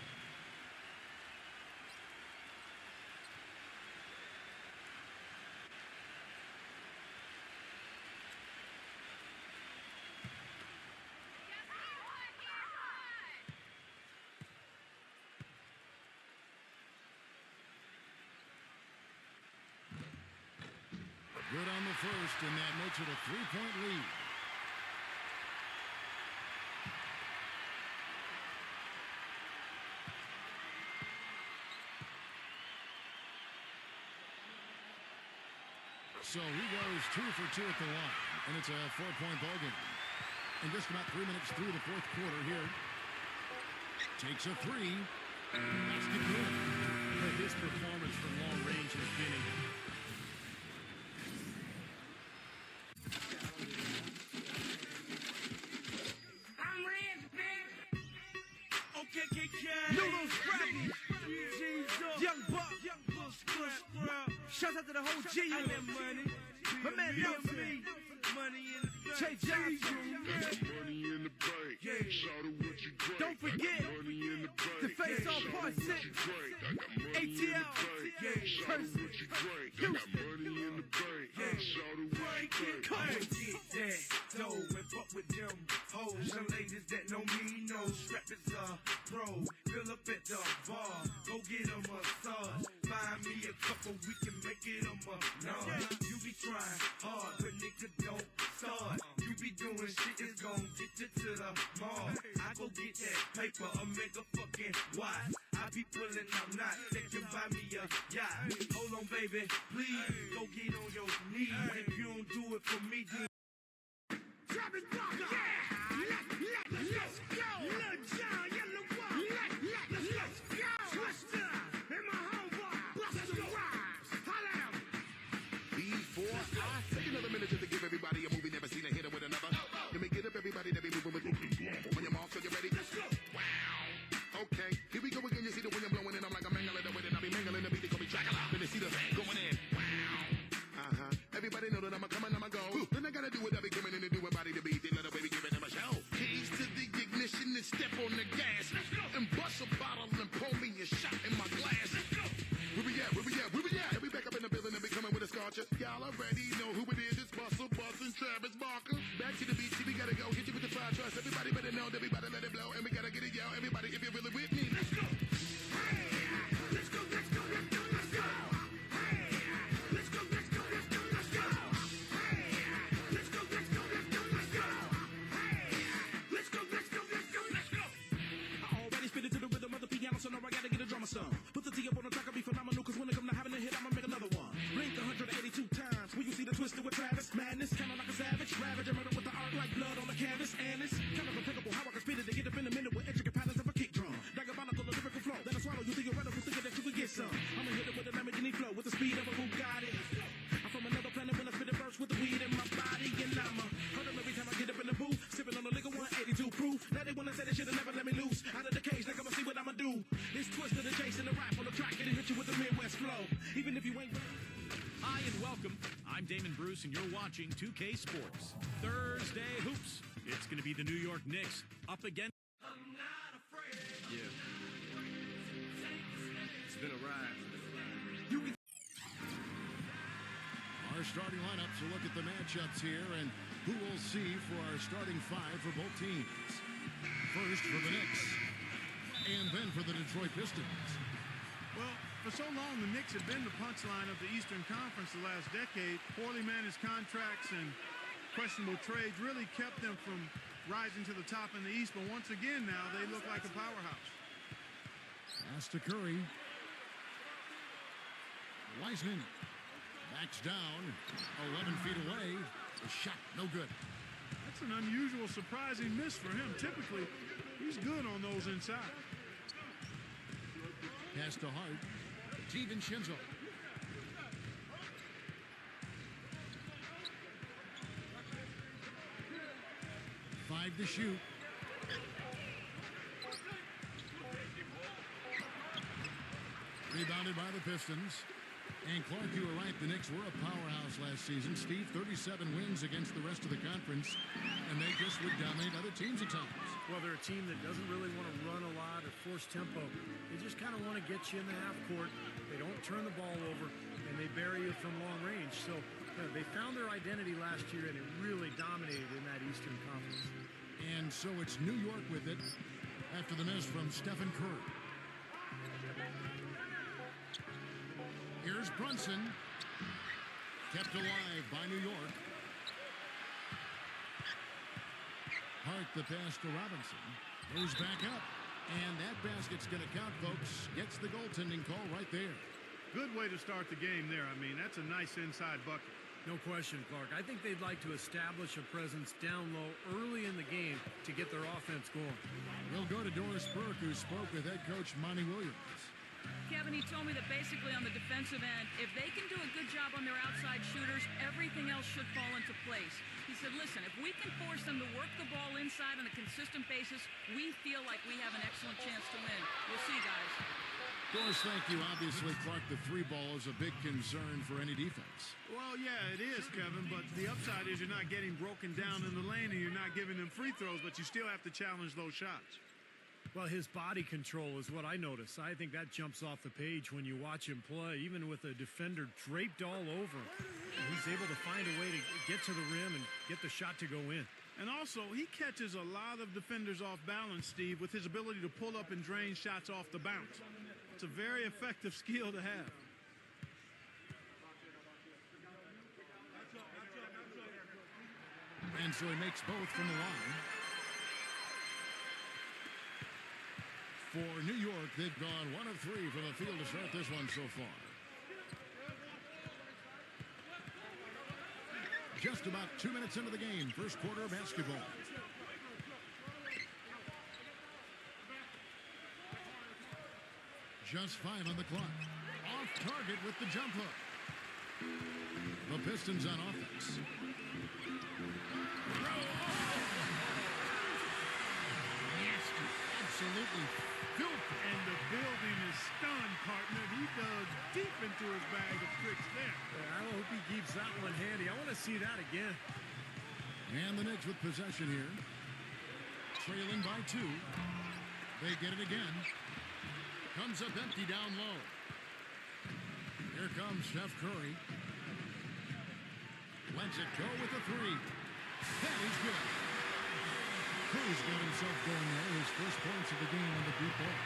Good on the first, and that makes it a 3-point lead. So he goes 2 for 2 at the line, and it's a 4-point ball game. And just about 3 minutes through the fourth quarter here. Takes a three. Basket good. His performance from long range has been Noodles, Scrappy, Young Buck, shout out to the whole G unit. My man Nelson, JJ, Money in the bank. Yeah. Shout out what you drink. Don't forget Money in the bank. the face off part 6, ATL, Shout out what you drink. I got money in the bank. Shout out what you drink. come on. Get that dough and fuck with them hoes. Some ladies that know me know strap is a pro. Fill up at the bar, go get a massage. Find me a couple, we can make it a menage. You be trying hard, but nigga don't start. You be doing shit that's gon' get you to the mall. I go get that paper, a mega fucking watch. I be pulling up knots, they can buy me a yacht. Hold on, baby, please go get on your knees. If you don't do it for me, then Travis Barker, let's go. Lil Jon, Yellow Wall, let's go. Twister, and my homeboy, Busta Rhymes, holla out. Before I take another minute just to give everybody a movie never seen a hitter with another. Let me get up everybody that be moving with when you're off, so you ready? Let's go. Wow. Okay, here we go again. You see the wind blowing in. I'm like a mangling the wind and I be mangling the beat. They call me Dracula. Then they see the going in. Wow. Everybody know that I'm a coming, I'm a go. Then I gotta do what I be coming in and doing body to beat. They little baby giving them a show. Keys to the ignition and step on the gas. And bust a bottle and pour me a shot in my glass. Where we at? Where we at? Where we at? And we back up in the building and be coming with a scorcher. Y'all already know who it is. It's Busta Bus and Travis Barker. Back to the beat. See, we gotta go. Hit you with the fire trust. Everybody better know. Everybody let it blow. And we gotta get it, yo. Everybody, if you're really with me. Let's go. Let's go, let's go, let's go, let's go. Let's go, let's go, let's go, let's go. Let's go, let's go, let's go, let's go. Let's go, let's go, let's go, let's go. I already spit it to the rhythm of the piano, so now I gotta get a drummer some. Put the T up on the track, I'll be phenomenal, cause when it come to having a hit, I'ma make another one. Blink 182 times, when you see the twister with Travis. Madness, kinda like a savage, ravage, and murder with the art like blood on the canvas. And it's kind of impeccable how I can spit it to get up in a minute with intricate patterns of a kick drum. Diabolical, a lyrical flow, then I swallow you theoretical, thinking that you could get some. I'ma hit it with a Lamborghini flow, with the speed of a Bugatti. I'm from another planet when I spit a verse with the weed in my body, and I'ma hurt them every time I get up in the booth, sipping on the liquor 182 proof. Now they wanna say they should've never let me loose out of the cage, like I'ma see what I'ma do. This twist of the chase and the rap on the track, and it hit you with the Midwest flow, even if you ain't. Hi and welcome. I'm Damon Bruce, and you're watching 2K Sports. Thursday Hoops. It's going to be the New York Knicks up against... Yeah. It's been a ride. Our starting lineups will look at the matchups here and who we'll see for our starting five for both teams. First for the Knicks, and then for the Detroit Pistons. Well, for so long, the Knicks have been the punchline of the Eastern Conference the last decade. Poorly managed contracts and questionable trades really kept them from rising to the top in the East. But once again now, they look like a powerhouse. Pass to Curry. Wiseman backs down 11 feet away. The shot, no good. That's an unusual, surprising miss for him. Typically, he's good on those inside. Pass to Hart. DiVincenzo. 5 to shoot. Rebounded by the Pistons. And Clark, you were right. The Knicks were a powerhouse last season. Steve, 37 wins against the rest of the conference, and they just would dominate other teams at times. Well, they're a team that doesn't really want to run a lot or force tempo. They just kind of want to get you in the half court. They don't turn the ball over, and they bury you from long range. So they found their identity last year, and it really dominated in that Eastern Conference. And so it's New York with it after the miss from Stephen Curry. Here's Brunson. Kept alive by New York. Hart the pass to Robinson. Moves back up. And that basket's going to count, folks. Gets the goaltending call right there. Good way to start the game there. I mean, that's a nice inside bucket. No question, Clark. I think they'd like to establish a presence down low early in the game to get their offense going. We'll go to Doris Burke, who spoke with head coach Monty Williams. Kevin, he told me that basically on the defensive end, if they can do a good job on their outside shooters, everything else should fall into place. He said, listen, if we can force them to work the ball inside on a consistent basis, we feel like we have an excellent chance to win. We'll see, guys. Doris, thank you. Obviously, Clark, the three ball is a big concern for any defense. Well, yeah, it is, Kevin, but the upside is you're not getting broken down in the lane and you're not giving them free throws, but you still have to challenge those shots. Well, his body control is what I notice. I think that jumps off the page when you watch him play, even with a defender draped all over him. He's able to find a way to get to the rim and get the shot to go in. And also, he catches a lot of defenders off balance, Steve, with his ability to pull up and drain shots off the bounce. It's a very effective skill to have. And so he makes both from the line. For New York, they've gone 1 of 3 from the field to start this one so far. Just about 2 minutes into the game, first quarter of basketball. Just 5 on the clock. Off target with the jump hook. The Pistons on offense. Nasty. Absolutely filthy. And the building is stunned, partner. He dug deep into his bag of tricks there. I hope he keeps that one handy. I want to see that again. And the Knicks with possession here. Trailing by 2. They get it again. Comes up empty down low. Here comes Steph Curry. Lets it go with a 3. That is good. Curry's got himself going there. His first points of the game on the deep ball.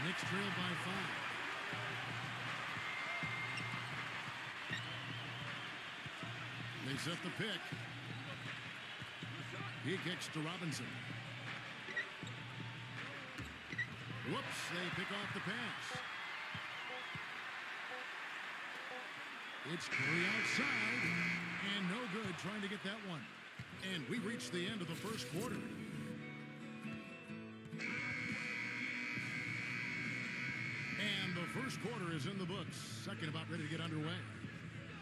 Knicks trail by 5. They set the pick. He kicks to Robinson. Whoops, they pick off the pass. It's Curry outside, and no good trying to get that one. And we reach the end of the first quarter. And the first quarter is in the books. Second about ready to get underway.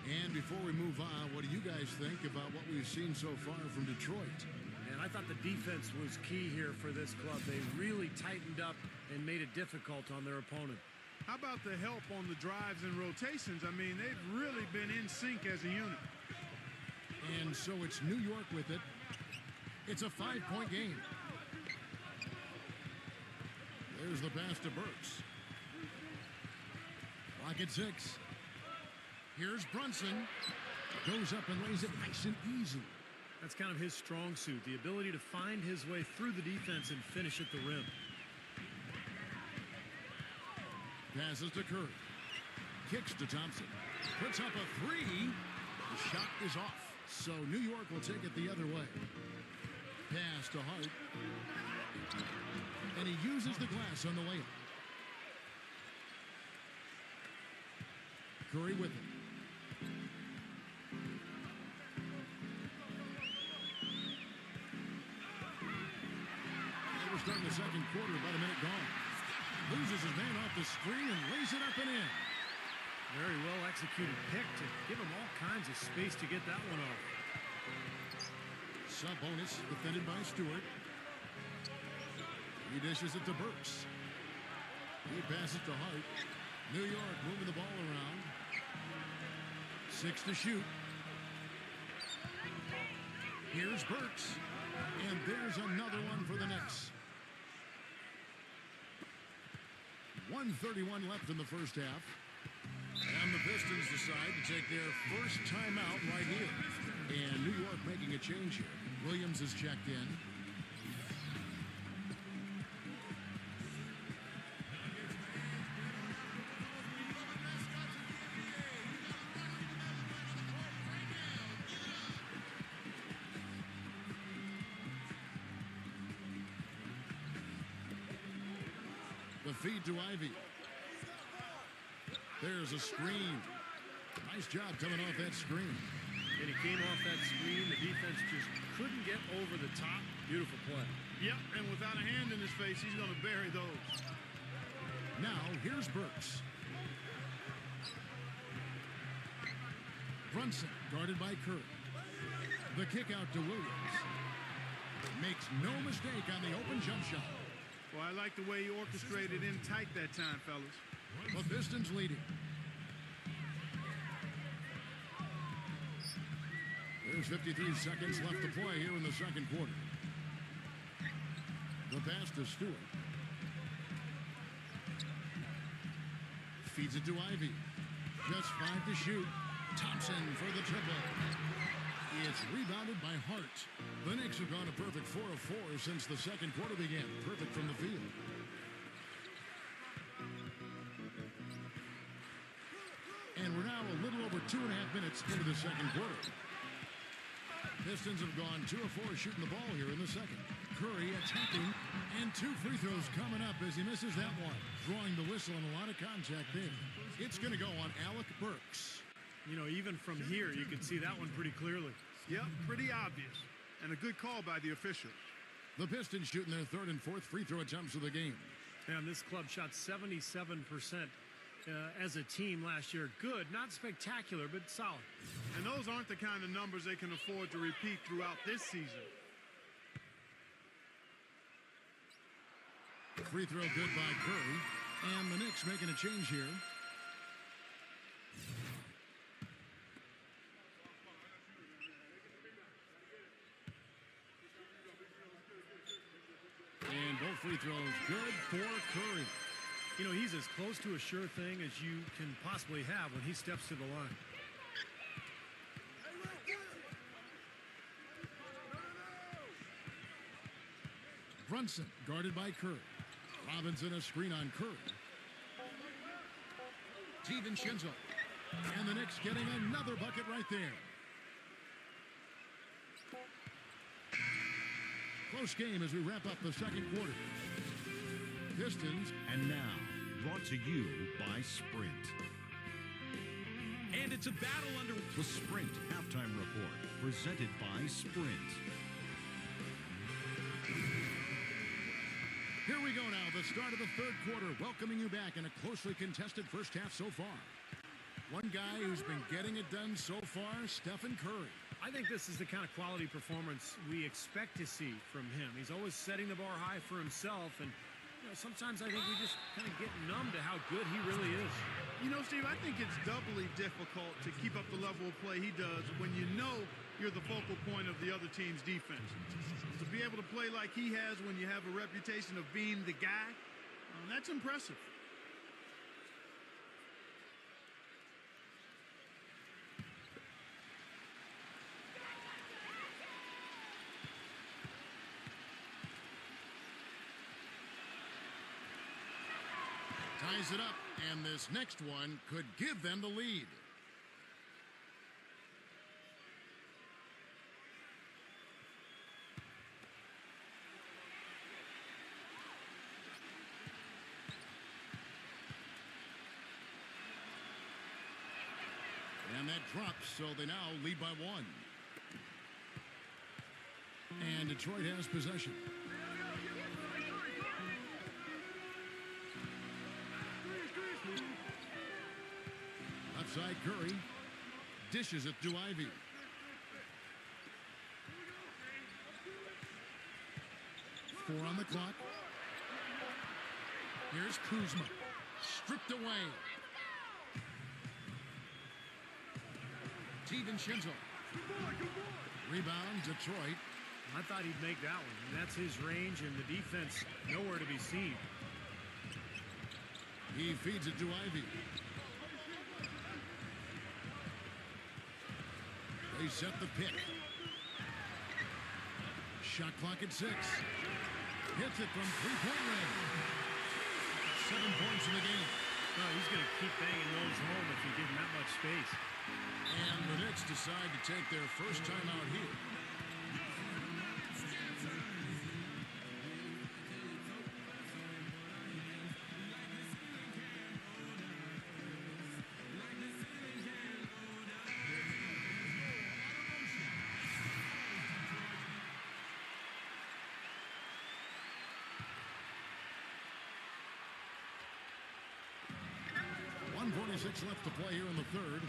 And before we move on, what do you guys think about what we've seen so far from Detroit? And I thought the defense was key here for this club. They really tightened up and made it difficult on their opponent. How about the help on the drives and rotations? I mean, they've really been in sync as a unit. And so it's New York with it. It's a 5-point game. There's the pass to Burks. Clock at 6. Here's Brunson. Goes up and lays it nice and easy. That's kind of his strong suit, the ability to find his way through the defense and finish at the rim. Passes to Curry. Kicks to Thompson. Puts up a 3. The shot is off. So New York will take it the other way. Pass to Hart. And he uses the glass on the layup. Curry with it. We're starting the second quarter, about a minute gone. Loses his man off the screen and lays it up and in. Very well executed pick to give him all kinds of space to get that one off. Sabonis defended by Stewart. He dishes it to Burks. He passes to Hart. New York moving the ball around. 6 to shoot. Here's Burks. And there's another one for the Knicks. 1:31 left in the first half. And the Pistons decide to take their first timeout right here. And New York making a change here. Williams is checked in. The feed to Ivy. There's a screen. Nice job coming off that screen. And he came off that screen. The defense just couldn't get over the top. Beautiful play. Yep, and without a hand in his face, he's going to bury those. Now, here's Burks. Brunson, guarded by Curry. The kick out to Williams. Makes no mistake on the open jump shot. Well, I like the way he orchestrated in tight that time, fellas. The Pistons leading. There's 53 seconds left to play here in the second quarter. The pass to Stewart. Feeds it to Ivy. Just 5 to shoot. Thompson for the triple. It's rebounded by Hart. The Knicks have gone a perfect 4 of 4 since the second quarter began. Perfect from the field. And we're now a little over 2.5 minutes into the second quarter. Pistons have gone 2 of 4 shooting the ball here in the second. Curry attacking, and 2 free throws coming up as he misses that one. Drawing the whistle and a lot of contact there. It's going to go on Alec Burks. You know, even from here, you can see that one pretty clearly. Yep, pretty obvious. And a good call by the official. The Pistons shooting their third and fourth free throw attempts of the game. And this club shot 77% as a team last year. Good, not spectacular, but solid. And those aren't the kind of numbers they can afford to repeat throughout this season. Free throw good by Curry. And the Knicks making a change here. And both free throws good for Curry. You know, he's as close to a sure thing as you can possibly have when he steps to the line. Brunson guarded by Curry. Robinson a screen on Curry. DiVincenzo. And the Knicks getting another bucket right there. Close game as we wrap up the second quarter. Pistons. And now, brought to you by Sprint. And it's a battle under The Sprint Halftime Report, presented by Sprint. Here we go now, the start of the third quarter, welcoming you back in a closely contested first half so far. One guy who's been getting it done so far, Stephen Curry. I think this is the kind of quality performance we expect to see from him. He's always setting the bar high for himself, and you know, sometimes I think we just kind of get numb to how good he really is. You know, Steve, I think it's doubly difficult to keep up the level of play he does when you know you're the focal point of the other team's defense. To be able to play like he has when you have a reputation of being the guy, that's impressive. Ties it up, and this next one could give them the lead. And that drops, so they now lead by 1. And Detroit has possession. Outside Curry. Dishes it to Ivy. Four on the clock. Here's Kuzma. Stripped away. Shinzo. Rebound, Detroit. I thought he'd make that one. And that's his range, and the defense nowhere to be seen. He feeds it to Ivy. They set the pick. Shot clock at 6. Hits it from three-point range. 7 points in the game. Oh, he's going to keep banging those home if you give him that much space. And the Knicks decide to take their first time out here. .46 left to play here in the third.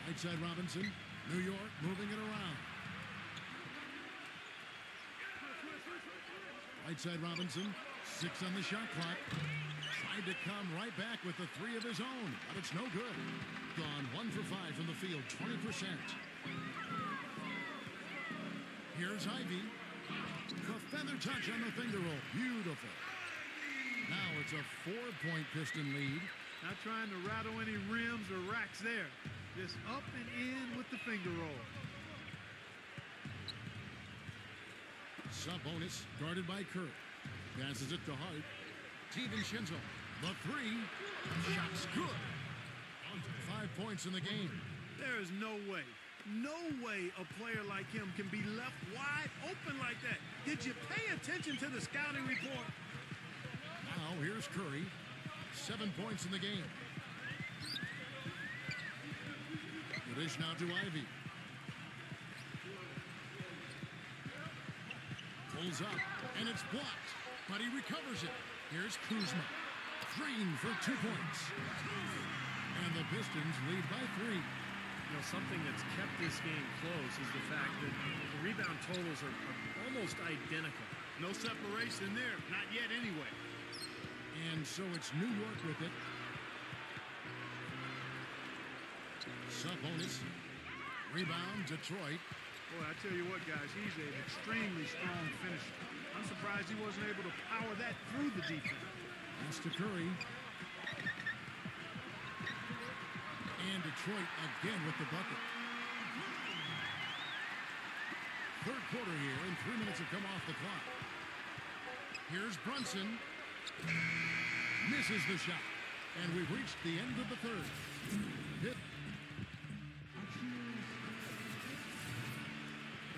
Right side Robinson. New York moving it around. Right side Robinson. 6 on the shot clock. Tried to come right back with the 3 of his own, but it's no good. Gone 1 for 5 from the field, 20%. Here's Ivy. The feather touch on the finger roll. Beautiful. Now it's a 4-point Piston lead. Not trying to rattle any rims or racks there. Just up and in with the finger roll. Sabonis guarded by Kirk. Passes it to Hart. Shinzo. The 3. Shot's good. 5 points in the game. There is no way a player like him can be left wide open like that. Did you pay attention to the scouting report? Now here's Curry. 7 points in the game. The dish now to Ivy. Pulls up, and it's blocked, but he recovers it. Here's Kuzma. Green for 2 points. And the Pistons lead by 3. You know, something that's kept this game close is the fact that the rebound totals are almost identical. No separation there, not yet anyway. And so it's New York with it. Sabonis. Rebound, Detroit. Boy, I tell you what, guys, he's an extremely strong finisher. I'm surprised he wasn't able to power that through the defense. That's to Curry. And Detroit again with the bucket. Third quarter here, and 3 minutes have come off the clock. Here's Brunson. Misses the shot. And we've reached the end of the third.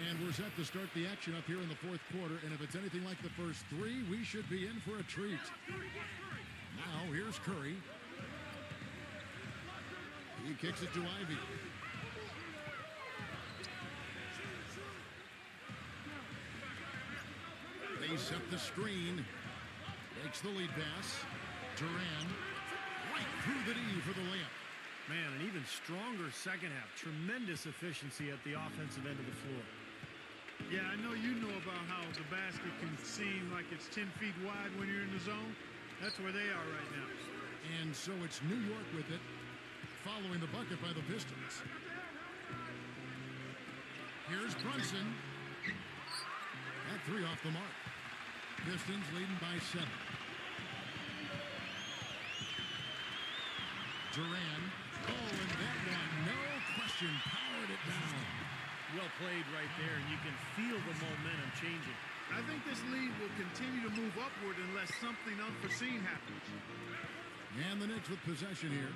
And we're set to start the action up here in the fourth quarter. And if it's anything like the first 3, we should be in for a treat. Now, here's Curry. He kicks it to Ivy. They set the screen. Makes the lead pass. Duran right through the D for the layup. Man, an even stronger second half. Tremendous efficiency at the offensive end of the floor. Yeah, I know you know about how the basket can seem like it's 10 feet wide when you're in the zone. That's where they are right now. And so it's New York with it, following the bucket by the Pistons. Here's Brunson. That 3 off the mark. Pistons leading by 7. Duran. Oh, and that one, no question, powered it down. Well played right there, and you can feel the momentum changing. I think this lead will continue to move upward unless something unforeseen happens. And the Knicks with possession here.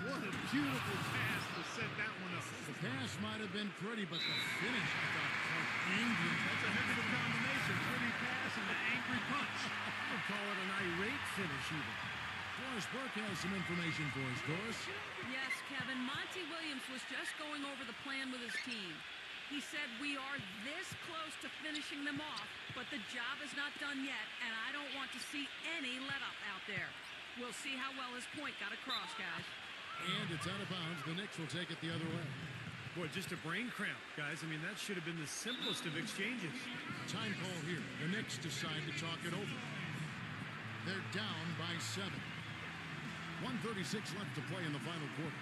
What a beautiful pass to set that one up. The pass might have been pretty, but the finish, I thought, quite angry. That's a heck of a combination. Pretty pass and an angry punch. I would call it an irate finish even. Doris Burke has some information for us. Doris? Yes, Kevin. Monty Williams was just going over the plan with his team. He said, "We are this close to finishing them off, but the job is not done yet, and I don't want to see any let-up out there." We'll see how well his point got across, guys. And it's out of bounds. The Knicks will take it the other way. Boy, just a brain cramp, guys. I mean, that should have been the simplest of exchanges. Time call here. The Knicks decide to talk it over. They're down by 7. 1:36 left to play in the final quarter.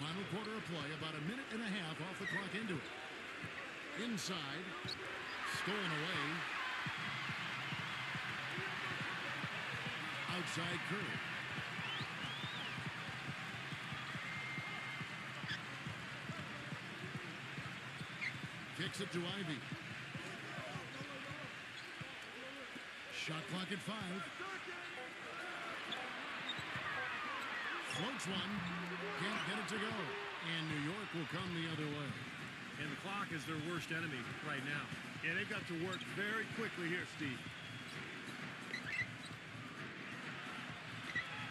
Final quarter of play, about a minute and a half off the clock into it. Inside, stolen away. Outside Curry. Kicks it to Ivy. Shot clock at 5. Floats one. Can't get it to go. And New York will come the other way. And the clock is their worst enemy right now. Yeah, they've got to work very quickly here, Steve.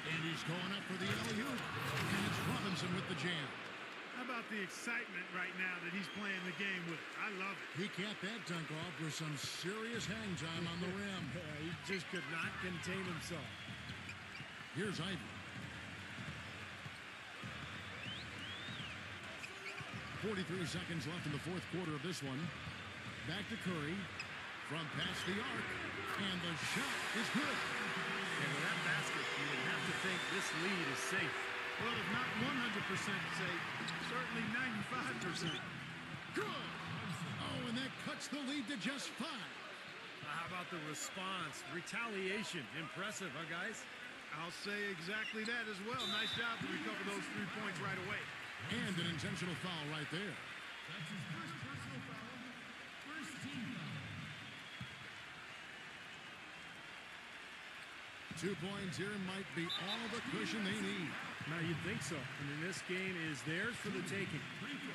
And he's going up for the alley-oop. And it's Robinson with the jam. How about the excitement right now that he's playing the game with? I love it. He capped that dunk off with some serious hang time on the rim. He just could not contain himself. Here's Ivy. 43 seconds left in the fourth quarter of this one. Back to Curry. From past the arc. And the shot is good. And with that basket, you would have to think this lead is safe. Well, if not 100% safe, certainly 95%. Good. Oh, and that cuts the lead to just 5. How about the response? Retaliation. Impressive, huh, guys? I'll say exactly that as well. Nice job to recover those 3 points right away. And an intentional foul right there. That's his first personal foul. First team foul. 2 points here might be all the cushion they need. Now, you'd think so. I mean, this game is theirs for the taking. Free throw.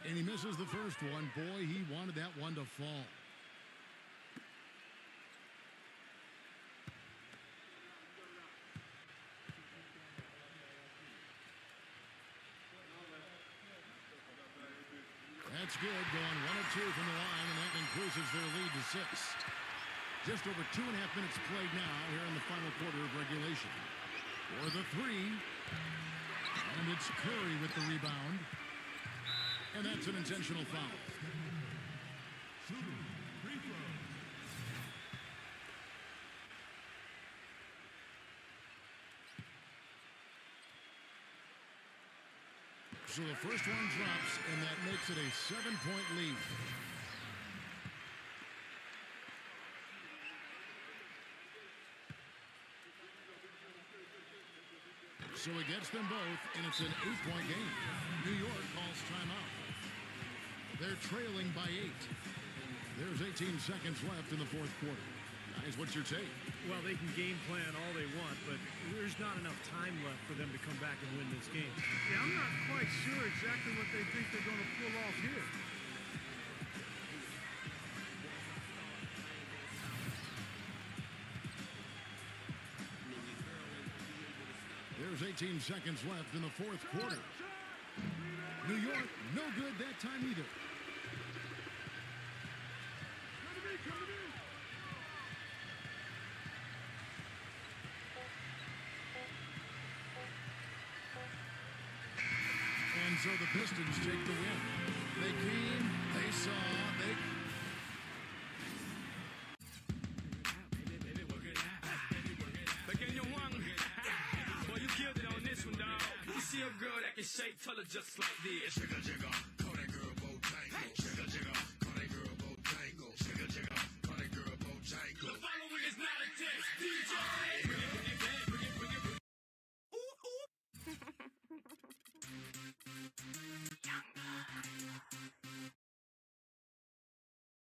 And he misses the first one. Boy, he wanted that one to fall. That's good. Going 1 of 2 from the line, and that increases their lead to 6. Just over 2.5 minutes played now here in the final quarter of regulation. For the 3. And it's Curry with the rebound. And that's an intentional foul. Shooting. Free throw. So the first one drops, and that makes it a 7-point lead. So it gets them both, and it's an 8-point game. New York calls timeout. They're trailing by 8. There's 18 seconds left in the fourth quarter. Guys, what's your take? Well, they can game plan all they want, but there's not enough time left for them to come back and win this game. Yeah, I'm not quite sure exactly what they think they're going to pull off here. There's 18 seconds left in the fourth quarter. New York, no good that time either. And so the Pistons take the win. They came, they saw, they... Boy, you killed it on this one, dog. You see a girl that can shake, tell her just like this. Jigga, jigga.